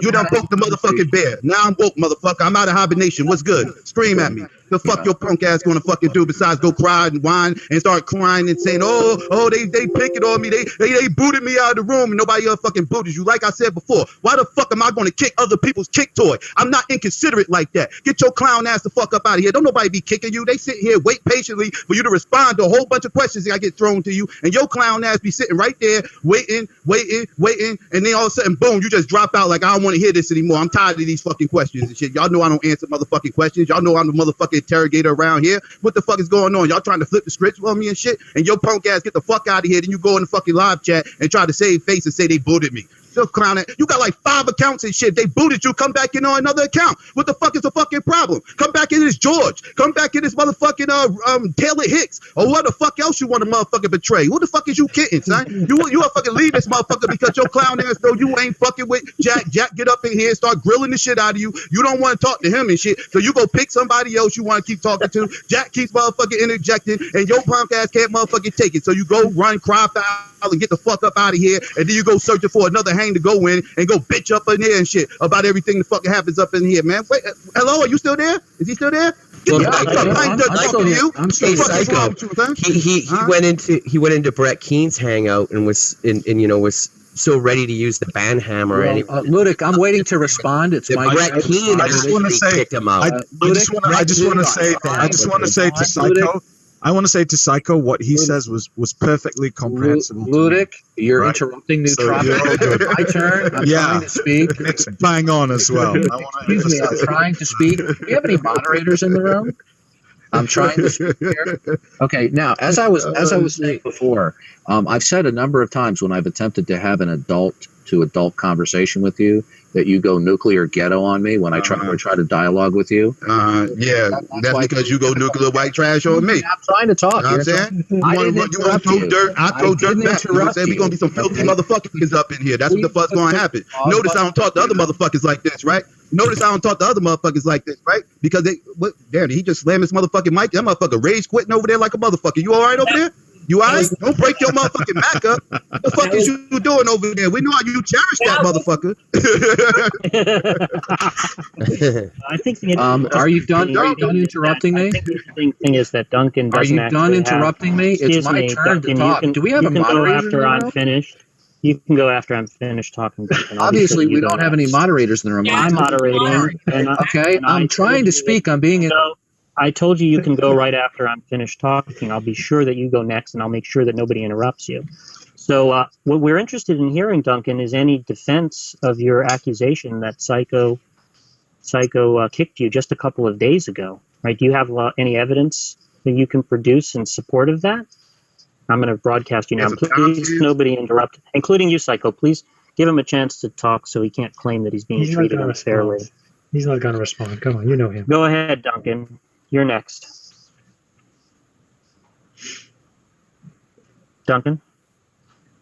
You done broke the motherfucking bear. Now I'm woke, motherfucker. I'm out of hibernation. What's good? Scream at me. The fuck your punk ass gonna fucking do besides go cry and whine and start crying and saying, they picking on me, they booted me out of the room and nobody else fucking booted you. Like I said before, why the fuck am I gonna kick other people's kick toy? I'm not inconsiderate like that. Get your clown ass the fuck up out of here. Don't nobody be kicking you. They sit here, wait patiently for you to respond to a whole bunch of questions that get thrown to you, and your clown ass be sitting right there waiting, and then all of a sudden, boom, you just drop out like, I don't want to hear this anymore. I'm tired of these fucking questions and shit. Y'all know I don't answer motherfucking questions. Y'all know I'm the motherfucking interrogator around here. What the fuck is going on? Y'all trying to flip the scripts on me and shit? And your punk ass get the fuck out of here. Then you go in the fucking live chat and try to save face and say they booted me. You got like 5 accounts and shit. They booted you. Come back in on another account. What the fuck is the fucking problem? Come back in this George. Come back in this motherfucking Taylor Hicks or what the fuck else you want to motherfucking betray? Who the fuck is you kidding, son? You a fucking leave this motherfucker because your clown ass though you ain't fucking with Jack. Jack get up in here and start grilling the shit out of you. You don't want to talk to him and shit. So you go pick somebody else you want to keep talking to. Jack keeps motherfucking interjecting and your punk ass can't motherfucking take it. So you go run, cry foul and get the fuck up out of here, and then you go searching for another hang to go in and go bitch up in here and shit about everything that fucking happens up in here, man. Wait, hello, are you still there? Is he still there? Get the fuck up! I ain't done talking to you. I'm still Psycho. He went into Brett Keen's hangout and was was so ready to use the ban hammer. Ludic, I'm waiting to respond. It's my Brett Keen. I just want to say, kicked him out. I just want to say to Psycho. I want to say to Psycho what he says was perfectly comprehensible. Ludic, you're interrupting Nootropic. It's my turn. I'm trying to speak. It's bang on as well. Excuse me, I'm trying to speak. Do you have any moderators in the room? I'm trying to speak here. Okay, now as I was saying before, I've said a number of times when I've attempted to have an adult conversation with you that you go nuclear ghetto on me when I try to dialogue with you. That's because you go nuclear white trash on me. I'm trying to talk. You know what I'm saying? You want to throw dirt? I throw dirt back. You know what I'm saying? We're going to be some filthy motherfuckers up in here. That's what the fuck's going to happen. Notice I don't talk to other motherfuckers like this, right? Notice I don't talk to other motherfuckers like this, right? Because damn, he just slammed his motherfucking mic. That motherfucker rage quitting over there like a motherfucker. You all right over there? You all right? Don't break your motherfucking Mac up. What the fuck is you doing over there? We know how you cherish that motherfucker. I think are you done? Are you done interrupting me? I think the interesting thing is that Duncan doesn't. Are you done interrupting me? It's my turn to talk. Do we have a moderator? After I'm finished. You can go after I'm finished talking. Obviously, we don't have any moderators in the room. I'm moderating. I'm trying to speak. I'm being. I told you can go right after I'm finished talking. I'll be sure that you go next, and I'll make sure that nobody interrupts you. So what we're interested in hearing, Duncan, is any defense of your accusation that Psycho kicked you just a couple of days ago. Right? Do you have any evidence that you can produce in support of that? I'm going to broadcast you now. Please, nobody interrupt, including you, Psycho. Please give him a chance to talk so he can't claim that he's being treated unfairly. He's not going to respond. Come on, you know him. Go ahead, Duncan. You're next. Duncan?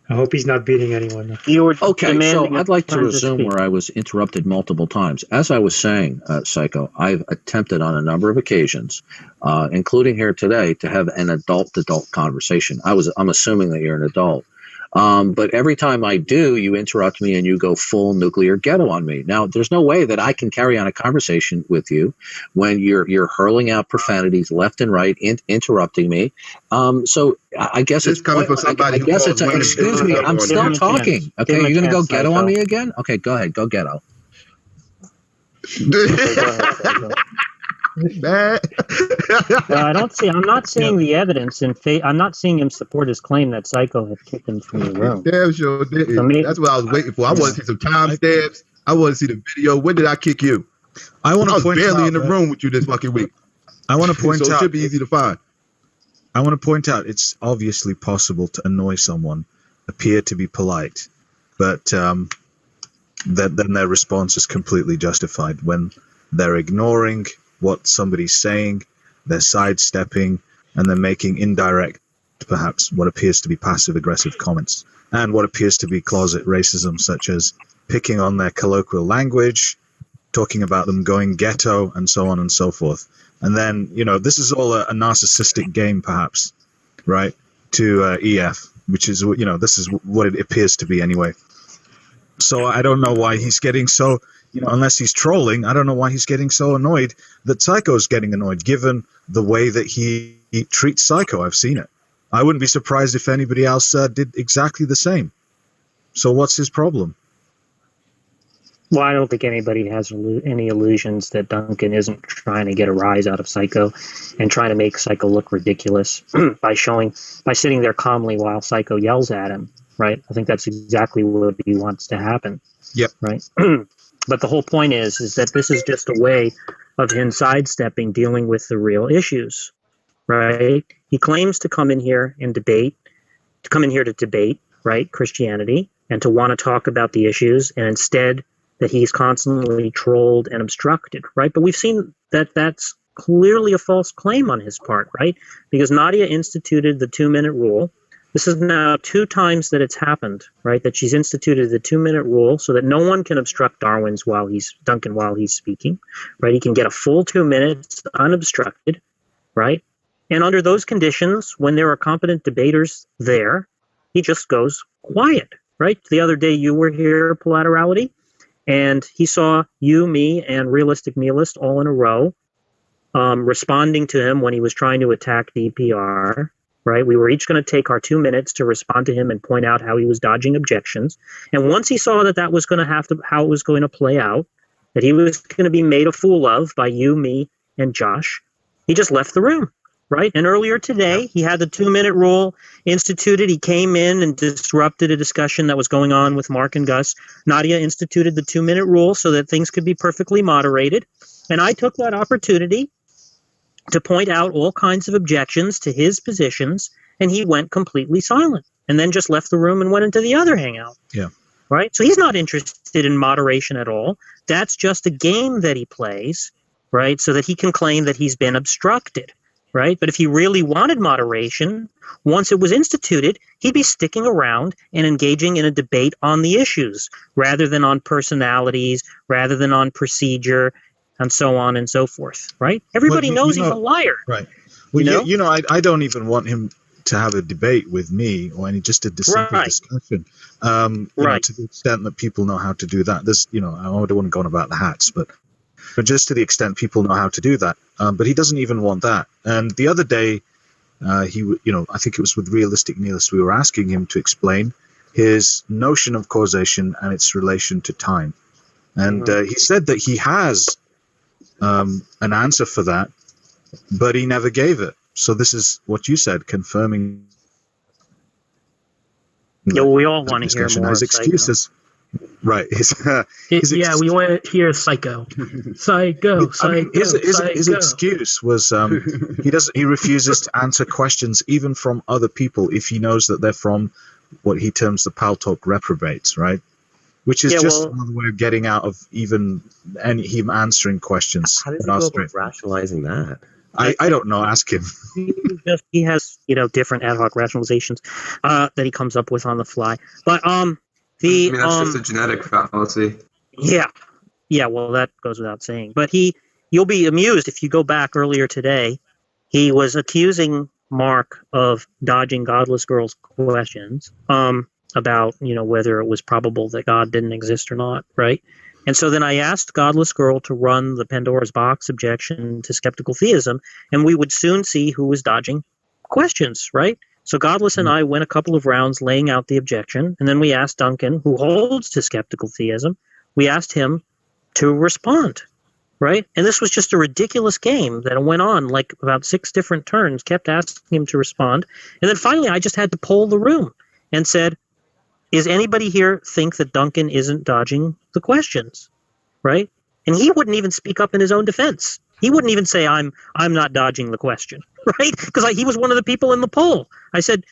I hope he's not beating anyone. Okay, so I'd like to resume where I was interrupted multiple times. As I was saying, Psycho, I've attempted on a number of occasions, including here today, to have an adult-to-adult conversation. I'm assuming that you're an adult. But every time I do, you interrupt me and you go full nuclear ghetto on me. Now, there's no way that I can carry on a conversation with you when you're hurling out profanities left and right, interrupting me. So I guess it's coming from somebody. I guess it's excuse me. I'm still talking. Okay, you're gonna go ghetto on me again? Okay, go ahead. Go ghetto. I'm not seeing the evidence I'm not seeing him support his claim that Psycho had kicked him from the room. Damn sure did. That's what I was waiting for. I want to see some timestamps. I want to see the video. When did I kick you? I was barely in the room with you this fucking week. I want to point out. It should be easy to find. I want to point out it's obviously possible to annoy someone, appear to be polite, but then their response is completely justified when they're ignoring what somebody's saying, they're sidestepping, and they're making indirect, perhaps, what appears to be passive-aggressive comments, and what appears to be closet racism, such as picking on their colloquial language, talking about them going ghetto, and so on and so forth. And then, this is all a narcissistic game, perhaps, right, to EF, which is, this is what it appears to be anyway. So I don't know why he's getting so... unless he's trolling, I don't know why he's getting so annoyed that Psycho's getting annoyed, given the way that he treats Psycho. I've seen it. I wouldn't be surprised if anybody else did exactly the same. So what's his problem? Well, I don't think anybody has any illusions that Duncan isn't trying to get a rise out of Psycho and trying to make Psycho look ridiculous by sitting there calmly while Psycho yells at him, right? I think that's exactly what he wants to happen. Yep. Right? But the whole point is that this is just a way of him sidestepping, dealing with the real issues, right? He claims to come in here to debate, right, Christianity, and to want to talk about the issues, and instead that he's constantly trolled and obstructed, right? But we've seen that that's clearly a false claim on his part, right? Because Nadia instituted the 2-minute rule. This is now 2 times that it's happened, right? That she's instituted the 2-minute rule so that no one can obstruct Duncan while he's speaking, right? He can get a full 2 minutes unobstructed, right? And under those conditions, when there are competent debaters there, he just goes quiet, right? The other day you were here, Collaterality, and he saw you, me, and Realistic Nihilist all in a row responding to him when he was trying to attack DPR. Right, we were each going to take our 2 minutes to respond to him and point out how he was dodging objections. And once he saw that was going to how it was going to play out, that he was going to be made a fool of by you, me, and Josh, he just left the room. Right, and earlier today he had the 2-minute rule instituted. He came in and disrupted a discussion that was going on with Mark and Gus. Nadia instituted the 2-minute rule so that things could be perfectly moderated, and I took that opportunity to point out all kinds of objections to his positions, and he went completely silent and then just left the room and went into the other hangout. Yeah. Right? So he's not interested in moderation at all. That's just a game that he plays, right, so that he can claim that he's been obstructed, right? But if he really wanted moderation, once it was instituted, he'd be sticking around and engaging in a debate on the issues rather than on personalities, rather than on procedure, and so on and so forth, right? Everybody knows he's a liar. Right. Well, I don't even want him to have a debate with me or just a simple discussion. To the extent that people know how to do that. There's, I don't want to go on about the hats, but just to the extent people know how to do that. But he doesn't even want that. And the other day, I think it was with Realistic Nihilist, we were asking him to explain his notion of causation and its relation to time. And he said that he has an answer for that, but he never gave it. So this is what you said, confirming. Yeah, we all want to hear more. His excuses, right? We want to hear Psycho. His excuse was he refuses to answer questions even from other people if he knows that they're from what he terms the Paltalk reprobates, right? Which is another way of getting out of even him answering questions. How does he go about rationalizing that? I don't know. Ask him. He has different ad hoc rationalizations that he comes up with on the fly. But that's just a genetic fallacy. Yeah. Well, that goes without saying. But you'll be amused if you go back earlier today. He was accusing Mark of dodging godless girls' questions. about, whether it was probable that God didn't exist or not, right? And so then I asked Godless Girl to run the Pandora's Box objection to skeptical theism, and we would soon see who was dodging questions, right? So Godless and I went a couple of rounds laying out the objection, and then we asked Duncan, who holds to skeptical theism, we asked him to respond, right? And this was just a ridiculous game that went on like about 6 different turns, kept asking him to respond. And then finally I just had to poll the room and said, is anybody here think that Duncan isn't dodging the questions, right? And he wouldn't even speak up in his own defense. He wouldn't even say, I'm not dodging the question, right? Because he was one of the people in the poll. I said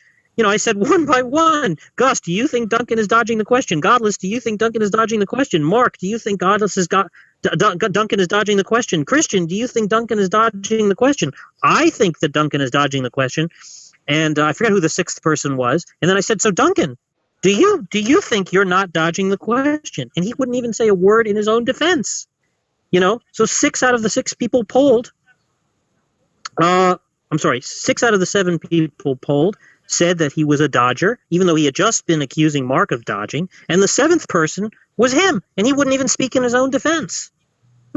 one by one, Gus, do you think Duncan is dodging the question? Godless, do you think Duncan is dodging the question? Mark, do you think Duncan is dodging the question? Christian, do you think Duncan is dodging the question? I think that Duncan is dodging the question. And I forget who the 6th person was. And then I said, so Duncan, do you think you're not dodging the question? And he wouldn't even say a word in his own defense. So 6 out of the 6 people polled. 6 out of the 7 people polled said that he was a dodger, even though he had just been accusing Mark of dodging. And the 7th person was him, and he wouldn't even speak in his own defense.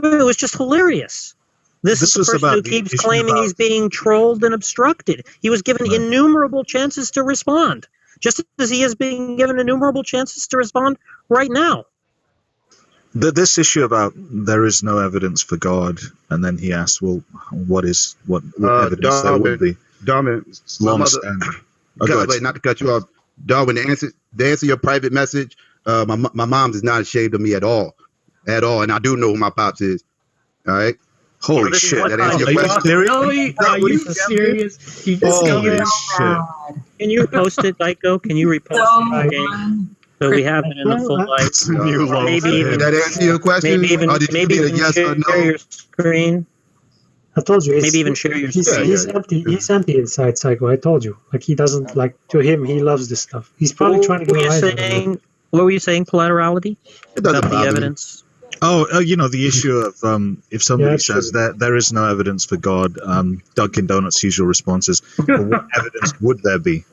It was just hilarious. This is the person who keeps claiming he's being trolled and obstructed. He was given innumerable chances to respond, just as he is being given innumerable chances to respond right now. This issue about there is no evidence for God, and then he asks, well, what evidence there would be? Darwin, not to cut you off. Darwin, to answer your private message, my mom is not ashamed of me at all. And I do know who my pops is. All right? Holy shit. That answer your question. Are you serious? You just shit. Can you post it, Geico? Can you repost it? So we have it in the full light. Did that answer your question? Maybe even yes share or no? your screen. I told you. Maybe even share your screen. He's empty. He's empty inside, Psycho. I told you. Like, he doesn't, like, to him, he loves this stuff. He's probably trying to get away. What were you saying, Plurality? About the evidence? Oh, the issue of if somebody says that there is no evidence for God, Dunkin' Donuts' usual response is, well, what evidence would there be?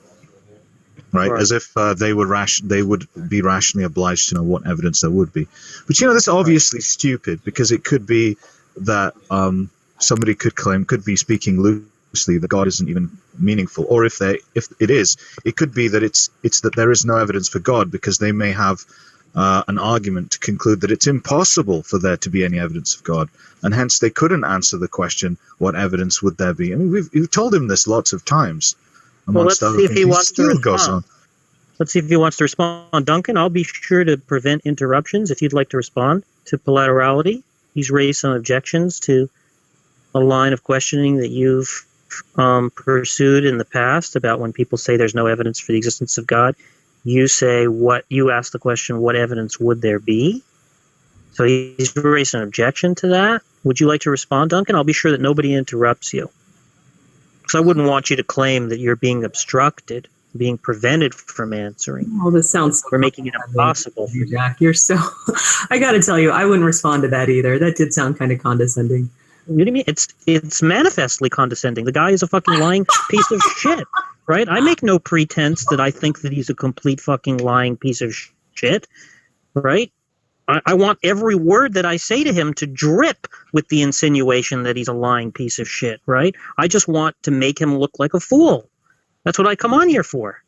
Right? As if they would be rationally obliged to know what evidence there would be. But this is obviously stupid, because it could be that somebody could be speaking loosely that God isn't even meaningful, or if it is, it could be that it's that there is no evidence for God, because they may have an argument to conclude that it's impossible for there to be any evidence of God, and hence they couldn't answer the question, what evidence would there be? I mean, we've told him this lots of times. Well, let's see if he wants to respond. Let's see if he wants to respond. Duncan, I'll be sure to prevent interruptions if you'd like to respond to Plurality. He's raised some objections to a line of questioning that you've pursued in the past about when people say there's no evidence for the existence of God. You ask the question, what evidence would there be? So he's raised an objection to that. Would you like to respond, Duncan? I'll be sure that nobody interrupts you. Because I wouldn't want you to claim that you're being obstructed, being prevented from answering. Oh, this sounds so We're making it impossible for you, Jack. You're so... I got to tell you, I wouldn't respond to that either. That did sound kind of condescending. What do you mean? It's manifestly condescending. The guy is a fucking lying piece of shit, right? I make no pretense that I think that he's a complete fucking lying piece of shit, right? I want every word that I say to him to drip with the insinuation that he's a lying piece of shit, right? I just want to make him look like a fool. That's what I come on here for.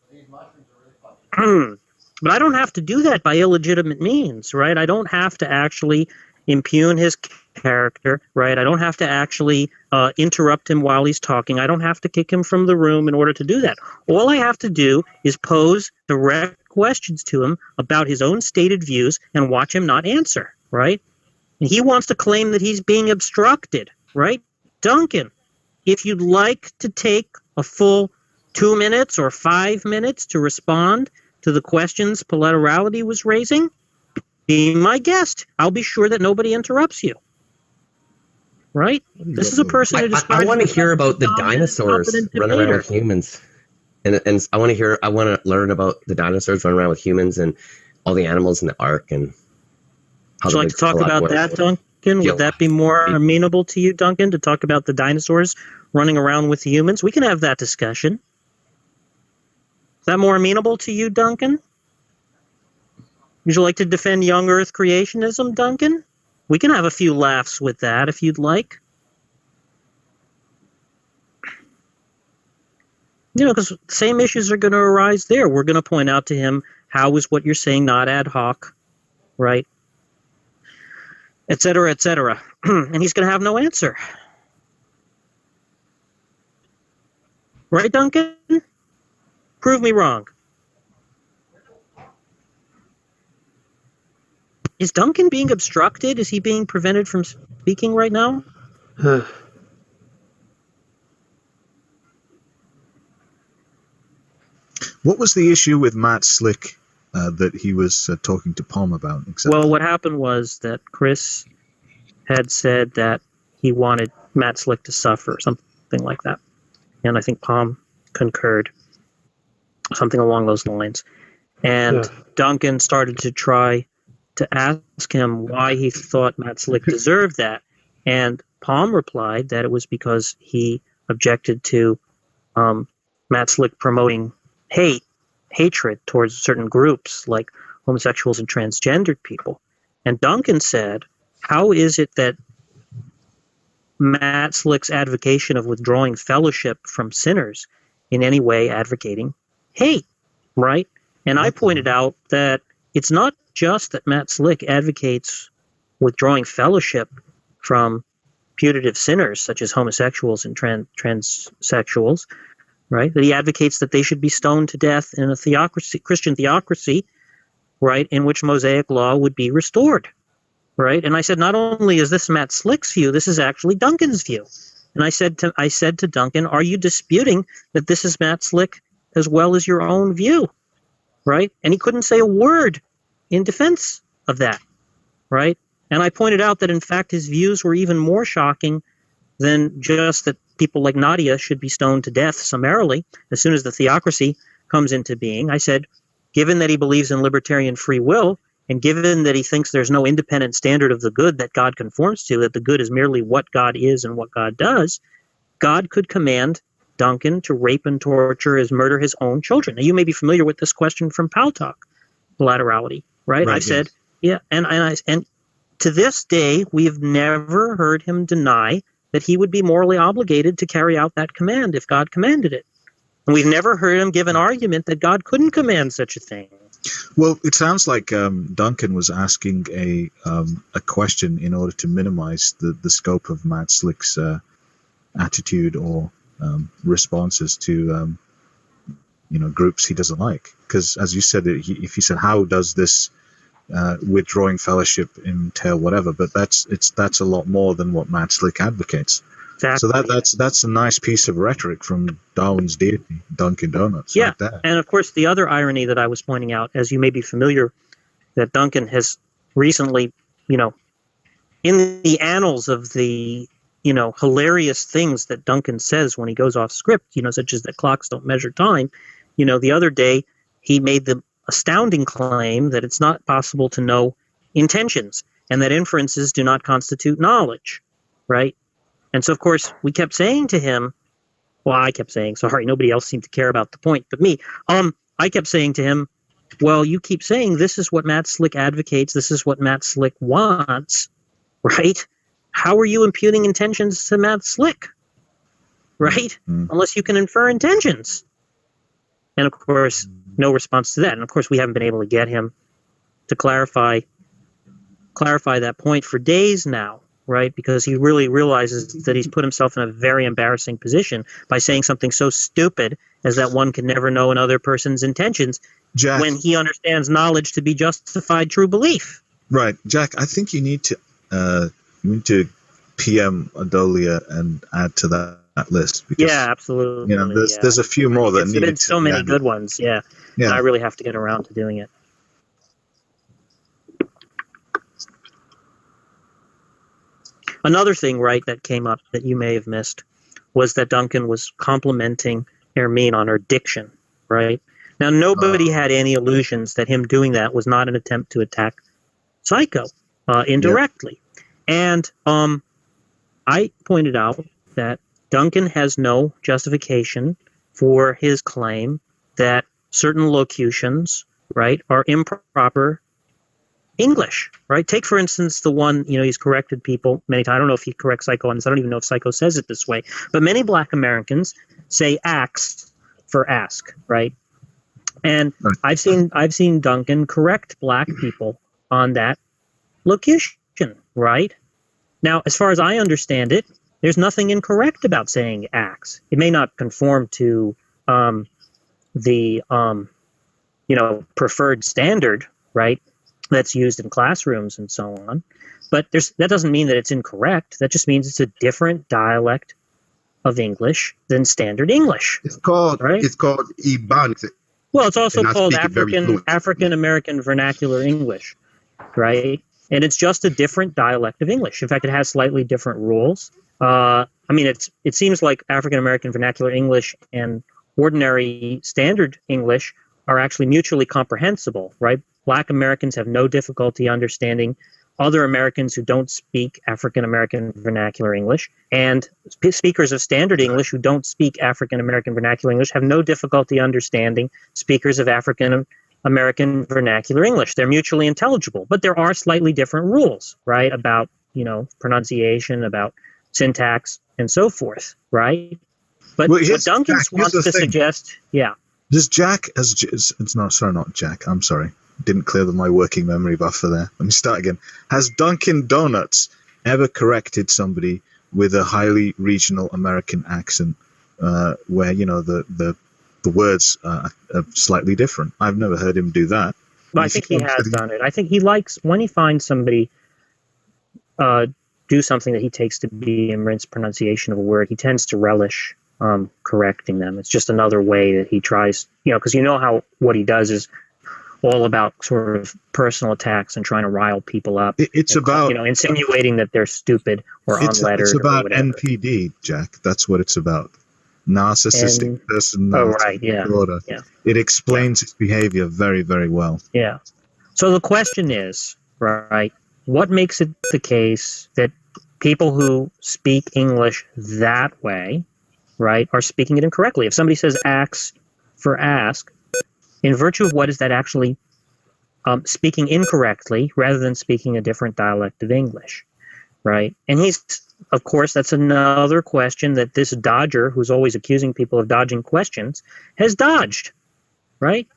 But I don't have to do that by illegitimate means, right? I don't have to actually impugn his character, right? I don't have to actually interrupt him while he's talking. I don't have to kick him from the room in order to do that. All I have to do is pose direct questions to him about his own stated views and watch him not answer, right? And he wants to claim that he's being obstructed, right? Duncan, if you'd like to take a full 2 minutes or 5 minutes to respond to the questions Plurality was raising, be my guest. I'll be sure that nobody interrupts you. Right? This is a person who I want to hear about the dinosaurs running around with humans. And I want to learn about the dinosaurs running around with humans and all the animals in the ark. And how would you like to talk about that, Duncan? Would that be more amenable to you, Duncan, to talk about the dinosaurs running around with humans? We can have that discussion. Is that more amenable to you, Duncan? Would you like to defend young Earth creationism, Duncan? We can have a few laughs with that if you'd like. You know, because the same issues are going to arise there. We're going to point out to him, how is what you're saying not ad hoc, right? Et cetera, et cetera. And he's going to have no answer. Right, Duncan? Prove me wrong. Is Duncan being obstructed? Is he being prevented from speaking right now? What was the issue with Matt Slick that he was talking to Palm about? Exactly? Well, what happened was that Chris had said that he wanted Matt Slick to suffer, something like that. And I think Palm concurred, something along those lines. And Duncan started to try to ask him why he thought Matt Slick deserved that. And Palm replied that it was because he objected to Matt Slick promoting hatred towards certain groups like homosexuals and transgendered people. And Duncan said, how is it that Matt Slick's advocation of withdrawing fellowship from sinners in any way advocating hate, right? And I pointed out that it's not just that Matt Slick advocates withdrawing fellowship from putative sinners such as homosexuals and transsexuals, right? That he advocates that they should be stoned to death in a theocracy, Christian theocracy, right, in which Mosaic law would be restored, right? And I said, not only is this Matt Slick's view, this is actually Duncan's view. And I said to Duncan, are you disputing that this is Matt Slick as well as your own view, right? And he couldn't say a word in defense of that, right? And I pointed out that, in fact, his views were even more shocking than just that people like Nadia should be stoned to death summarily as soon as the theocracy comes into being. I said, given that he believes in libertarian free will, and given that he thinks there's no independent standard of the good that God conforms to, that the good is merely what God is and what God does, God could command Duncan to rape and torture and murder his own children. Now, you may be familiar with this question from Pal Talk, laterality, right? I said, yeah, and to this day, we have never heard him deny that he would be morally obligated to carry out that command if God commanded it. And we've never heard him give an argument that God couldn't command such a thing. Well, it sounds like Duncan was asking a question in order to minimize the scope of Matt Slick's attitude or responses to groups he doesn't like. Because, as you said, if he said, "How does this withdrawing fellowship entail whatever?" But that's a lot more than what Matt Slick advocates. Exactly. So that's a nice piece of rhetoric from Darwin's deity, Dunkin' Donuts. Yeah, right there. And of course the other irony that I was pointing out, as you may be familiar, that Duncan has recently, in the annals of the, hilarious things that Duncan says when he goes off script, such as that clocks don't measure time, the other day he made the astounding claim that it's not possible to know intentions and that inferences do not constitute knowledge, right? And so, of course, we kept saying to him, well, I kept saying, sorry, nobody else seemed to care about the point but me. I kept saying to him, well, you keep saying this is what Matt Slick advocates, this is what Matt Slick wants, right? How are you imputing intentions to Matt Slick, right? Unless you can infer intentions. And, of course, no response to that. And, of course, we haven't been able to get him to clarify that point for days now. Right, because he really realizes that he's put himself in a very embarrassing position by saying something so stupid as that one can never know another person's intentions, Jack, when he understands knowledge to be justified true belief. Right, Jack. I think you need to PM Adolia and add to that list. Because, yeah, absolutely. There's a few more that need. There's been so many good ones. Yeah, and I really have to get around to doing it. Another thing, right, that came up that you may have missed was that Duncan was complimenting Hermine on her diction, right? Now, nobody had any illusions that him doing that was not an attempt to attack Psycho indirectly. Yep. And I pointed out that Duncan has no justification for his claim that certain locutions, right, are improper English, right? Take, for instance, the one, he's corrected people many times. I don't know if he corrects Psycho on this. I don't even know if Psycho says it this way. But many black Americans say ax for ask, right? And I've seen Duncan correct black people on that locution, right? Now, as far as I understand it, there's nothing incorrect about saying ax. It may not conform to the preferred standard, right, that's used in classrooms and so on. But that doesn't mean that it's incorrect. That just means it's a different dialect of English than standard English. It's called Ebonics. Well, it's also called African American Vernacular English, right? And it's just a different dialect of English. In fact, it has slightly different rules. It seems like African American Vernacular English and ordinary standard English are actually mutually comprehensible, right? Black Americans have no difficulty understanding other Americans who don't speak African American Vernacular English, and speakers of standard English who don't speak African American Vernacular English have no difficulty understanding speakers of African American Vernacular English. They're mutually intelligible, but there are slightly different rules, right, about, pronunciation, about syntax, and so forth, right? But what Duncan wants to suggest, Does Jack, not Jack, I'm sorry. Didn't clear my working memory buffer there. Let me start again. Has Dunkin' Donuts ever corrected somebody with a highly regional American accent where, the words are slightly different? I've never heard him do that. Well, I think he has done it. I think he likes, when he finds somebody do something that he takes to be a mispronunciation of a word, he tends to relish correcting them. It's just another way that he tries, because how what he does is all about sort of personal attacks and trying to rile people up. It's about insinuating that they're stupid or unlettered. It's about or whatever. NPD, Jack. That's what it's about. Narcissistic personality. Oh, right, yeah. Disorder. Yeah. It explains its behavior very, very well. Yeah. So the question is, right, what makes it the case that people who speak English that way, right, are speaking it incorrectly? If somebody says ax for ask, in virtue of what is that actually speaking incorrectly rather than speaking a different dialect of English, right? And of course, that's another question that this dodger, who's always accusing people of dodging questions, has dodged, right?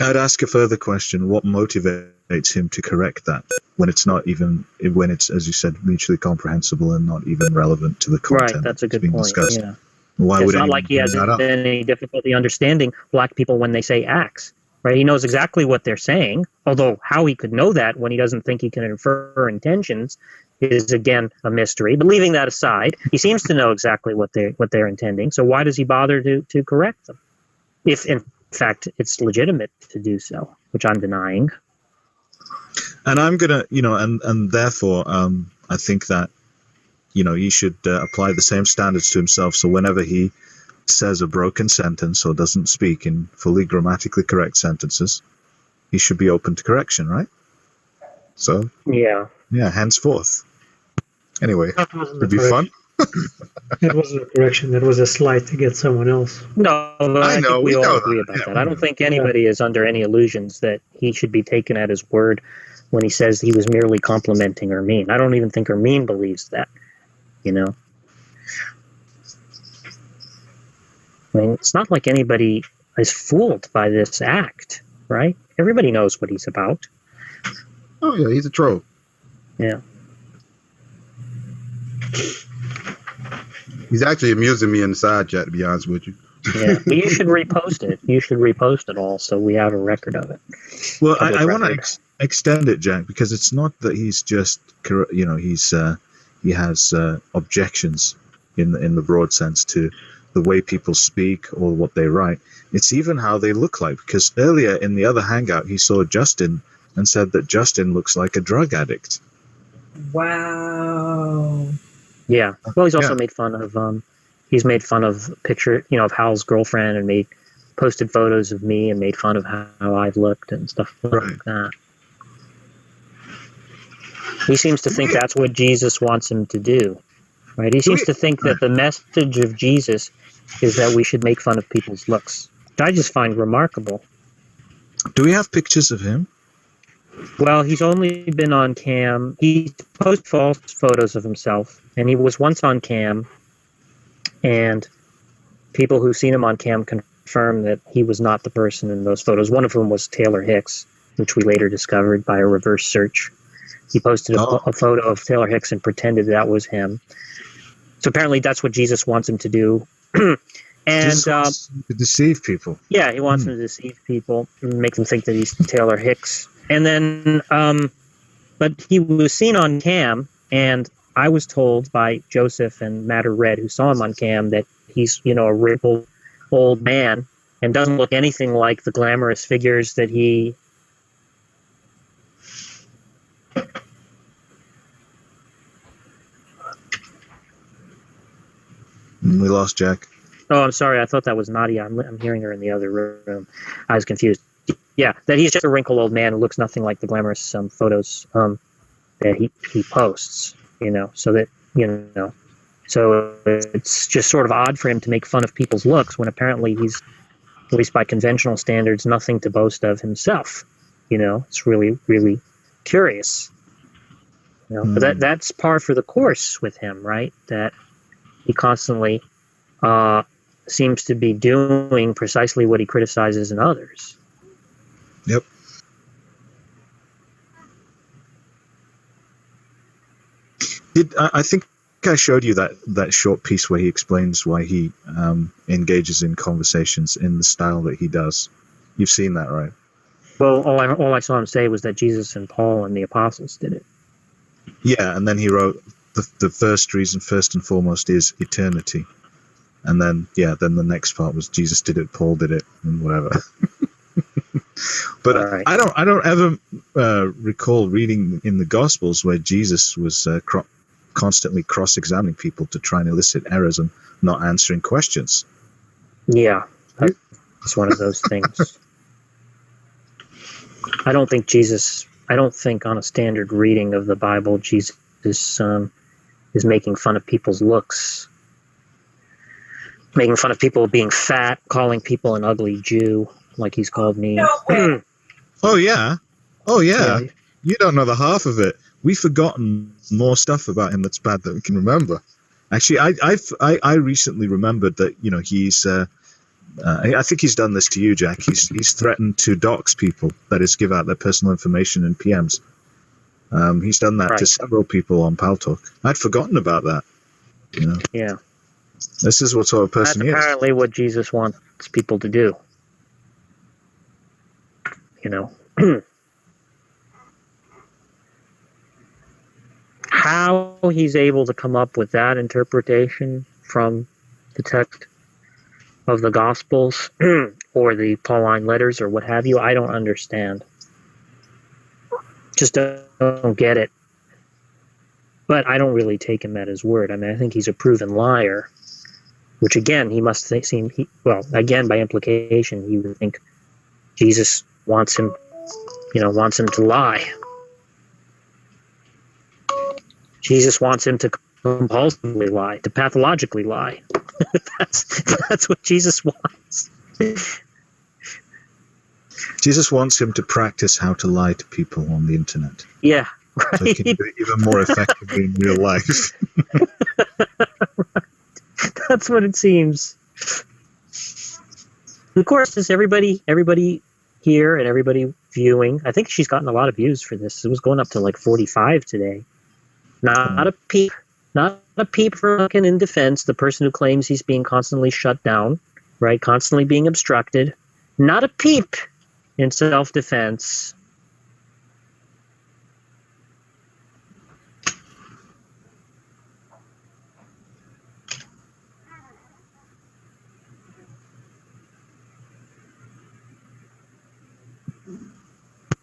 I'd ask a further question. What motivates him to correct that when it's, as you said, mutually comprehensible and not even relevant to the content? Right, that's a good point, discussed? Yeah. Why would it's not like he has any difficulty understanding black people when they say ax, right? He knows exactly what they're saying, although how he could know that when he doesn't think he can infer intentions is, again, a mystery. But leaving that aside, he seems to know exactly what they're intending, so why does he bother to correct them? If, in fact, it's legitimate to do so, which I'm denying. And I'm going to, and therefore, I think that he should apply the same standards to himself. So whenever he says a broken sentence or doesn't speak in fully grammatically correct sentences, he should be open to correction, right? So yeah, henceforth. Anyway, it'd be fun. It wasn't a correction. It was a slight to get someone else. No, I think we all agree about that. I don't think anybody is under any illusions that he should be taken at his word when he says he was merely complimenting Ermine. I don't even think Ermine believes that. I mean, it's not like anybody is fooled by this act, right? Everybody knows what he's about. Oh, yeah, he's a troll. Yeah. He's actually amusing me in the side chat, to be honest with you. Yeah, but you should repost it. You should repost it all so we have a record of it. Well, I want to extend it, Jack, because it's not that he's just, he has objections in the broad sense to the way people speak or what they write. It's even how they look like, because earlier in the other hangout he saw Justin and said that Justin looks like a drug addict. Wow. Yeah. Well, he's also made fun of picture, of Hal's girlfriend, and posted photos of me and made fun of how I've looked and stuff like that. He seems to think that's what Jesus wants him to do, right? He seems to think that the message of Jesus is that we should make fun of people's looks, which I just find remarkable. Do we have pictures of him? Well, he's only been on cam. He posts false photos of himself, and he was once on cam, and people who've seen him on cam confirm that he was not the person in those photos. One of them was Taylor Hicks, which we later discovered by a reverse search. He posted a photo of Taylor Hicks and pretended that was him. So apparently that's what Jesus wants him to do. And to deceive people. Yeah, he wants them to deceive people and make them think that he's Taylor Hicks. And then, but he was seen on cam, and I was told by Joseph and Matter Red, who saw him on cam, that he's, a wrinkled old man and doesn't look anything like the glamorous figures that he... We lost Jack. Oh, I'm sorry. I thought that was Nadia. I'm hearing her in the other room. I was confused. Yeah, that he's just a wrinkled old man who looks nothing like the glamorous photos that he posts. So that so it's just sort of odd for him to make fun of people's looks when apparently he's, at least by conventional standards, nothing to boast of himself. It's really, really curious. But that's par for the course with him, right? That he constantly seems to be doing precisely what he criticizes in others. Yep. I think I showed you that short piece where he explains why he engages in conversations in the style that he does. You've seen that, right? Well, all I saw him say was that Jesus and Paul and the apostles did it. Yeah, and then he wrote the first reason, first and foremost, is eternity. And then, then the next part was Jesus did it, Paul did it, and whatever. But right. I don't ever recall reading in the Gospels where Jesus was constantly cross-examining people to try and elicit errors and not answering questions. Yeah, it's one of those things. I don't think on a standard reading of the Bible, Jesus is making fun of people's looks, making fun of people being fat, calling people an ugly Jew, like he's called me. Oh yeah. You don't know the half of it. We've forgotten more stuff about him that's bad that we can remember. Actually, I recently remembered that he's. I think he's done this to you, Jack. He's threatened to dox people, that is, give out their personal information in PMs. He's done that to several people on Paltalk. I'd forgotten about that. Yeah. This is what sort of person he is. That's apparently what Jesus wants people to do. How he's able to come up with that interpretation from the text of the Gospels or the Pauline letters or what have you, I don't understand. Just don't get it. But I don't really take him at his word. I mean, I think he's a proven liar, which again, he must seem, again, by implication, he would think Jesus wants him to lie. Jesus wants him to compulsively lie, to pathologically lie. That's what Jesus wants. Jesus wants him to practice how to lie to people on the internet. Yeah, right. So he can do it even more effectively in real life. Right. That's what it seems. Of course, as everybody here and everybody viewing, I think she's gotten a lot of views for this. It was going up to like 45 today. Not a peep for looking in defense, the person who claims he's being constantly shut down, right? Constantly being obstructed. Not a peep in self-defense.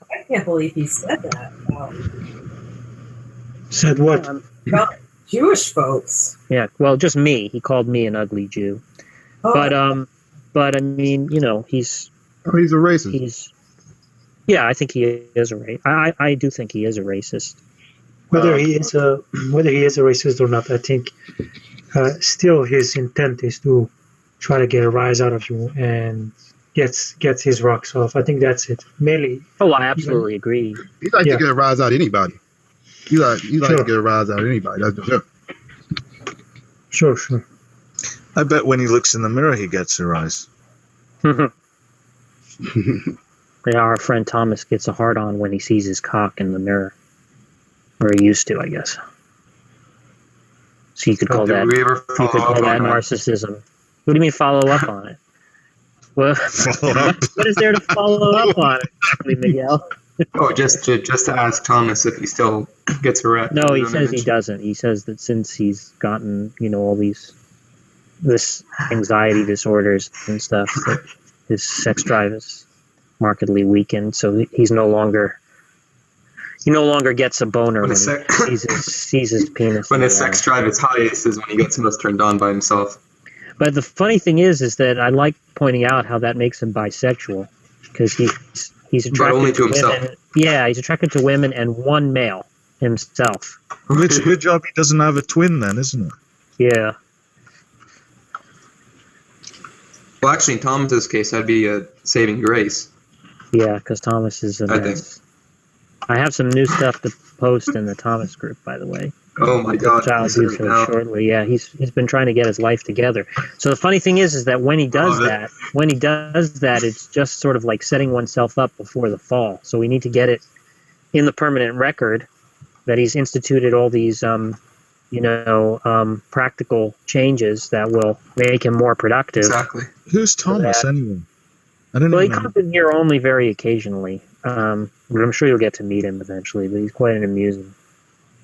I can't believe he said that. Said what? About Jewish folks. Yeah, well, just me. He called me an ugly Jew. Oh. But I mean, he's. Oh, he's a racist. I think he is a racist. I do think he is a racist. Whether he is a racist or not, I think still his intent is to try to get a rise out of you and gets his rocks off. I think that's it. Mainly. Oh, I absolutely agree. He likes to get a rise out of anybody. He likes to get a rise out of anybody. That's for sure. Sure. I bet when he looks in the mirror, he gets a rise. Yeah, our friend Thomas gets a hard on when he sees his cock in the mirror, or he used to, I guess. So you could call that narcissism. What do you mean follow up on it? Well, what is there to follow up on it, Miguel? Oh, just to ask Thomas if he still gets erect. No, he says he doesn't. He says that since he's gotten, all this anxiety disorders and stuff, that his sex drive is markedly weakened. So he no longer gets a boner when he sees his penis. When his sex drive is highest is when he gets most turned on by himself. But the funny thing is that I like pointing out how that makes him bisexual, because he's attracted but only to women. Himself. Yeah, he's attracted to women and one male, himself. Well, it's a good job he doesn't have a twin then, isn't it? Yeah. Well, actually, in Thomas's case, that'd be a saving grace. Yeah, because Thomas is a mess. I have some new stuff to post in the Thomas group, by the way. Oh my God! Shortly, yeah, he's been trying to get his life together. So the funny thing is that when he does that, it's just sort of like setting oneself up before the fall. So we need to get it in the permanent record that he's instituted all these, practical changes that will make him more productive. Exactly. Who's Thomas anyway? I don't know. Well, he comes in here only very occasionally. But I'm sure you'll get to meet him eventually. But he's quite an amusing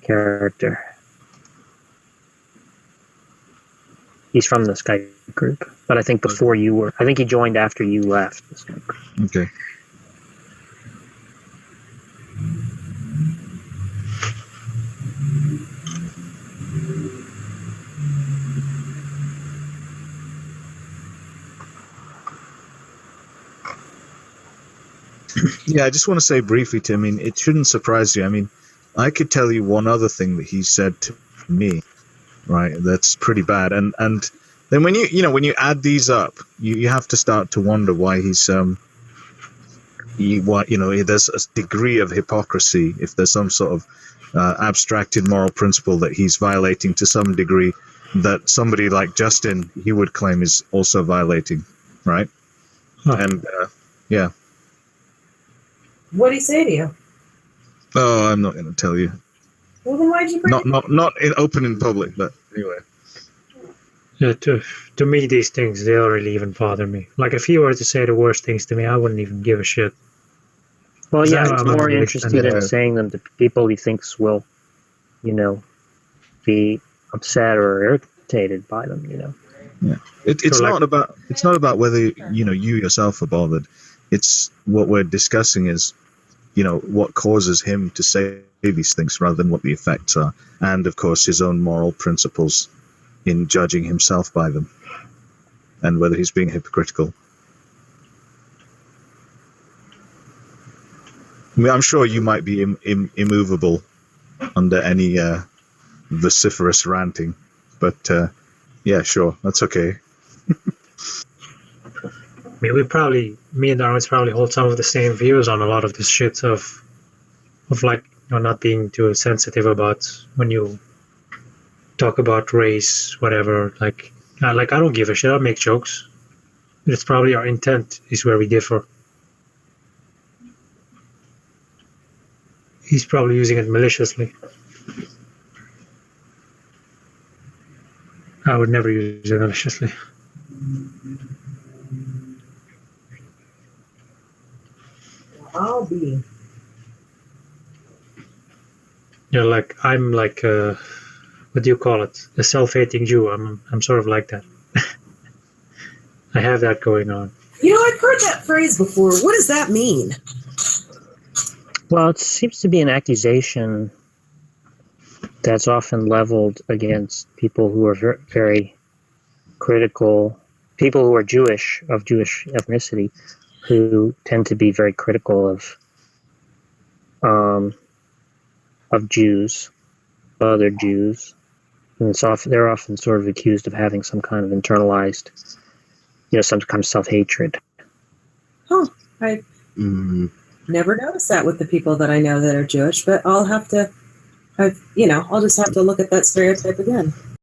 character. He's from the Skype group, but I think he joined after you left the Skype group. Okay. Yeah, I just want to say briefly, Tim, it shouldn't surprise you. I could tell you one other thing that he said to me, right? That's pretty bad. And then when you add these up, you have to start to wonder why he's there's a degree of hypocrisy, if there's some sort of abstracted moral principle that he's violating to some degree that somebody like Justin, he would claim is also violating, right? Huh. And yeah. What did he say to you? Oh, I'm not going to tell you. Well, then why'd you bring it? Not open in public, but anyway. Yeah, to me, these things, they don't really even bother me. Like, if he were to say the worst things to me, I wouldn't even give a shit. Well, yeah, he's more interested in saying them to people he thinks will, be upset or irritated by them, Yeah. It's not about whether, you yourself are bothered. It's what we're discussing is, what causes him to say these things rather than what the effects are. And, of course, his own moral principles in judging himself by them and whether he's being hypocritical. I'm sure you might be immovable under any vociferous ranting, but yeah, sure, that's okay. Me and Darwin's probably hold some of the same views on a lot of this shit of like, not being too sensitive about when you talk about race, whatever. Like I don't give a shit. I'll make jokes. It's probably our intent is where we differ. He's probably using it maliciously. I would never use it maliciously. I'll be. Yeah, I'm what do you call it? A self-hating Jew. I'm sort of like that. I have that going on. I've heard that phrase before. What does that mean? Well, it seems to be an accusation that's often leveled against people who are very, very critical, people who are Jewish, of Jewish ethnicity, who tend to be very critical of Jews, other Jews, and they're often sort of accused of having some kind of internalized, some kind of self-hatred. huh, I never noticed that with the people that I know that are Jewish, but I'll just have to look at that stereotype again.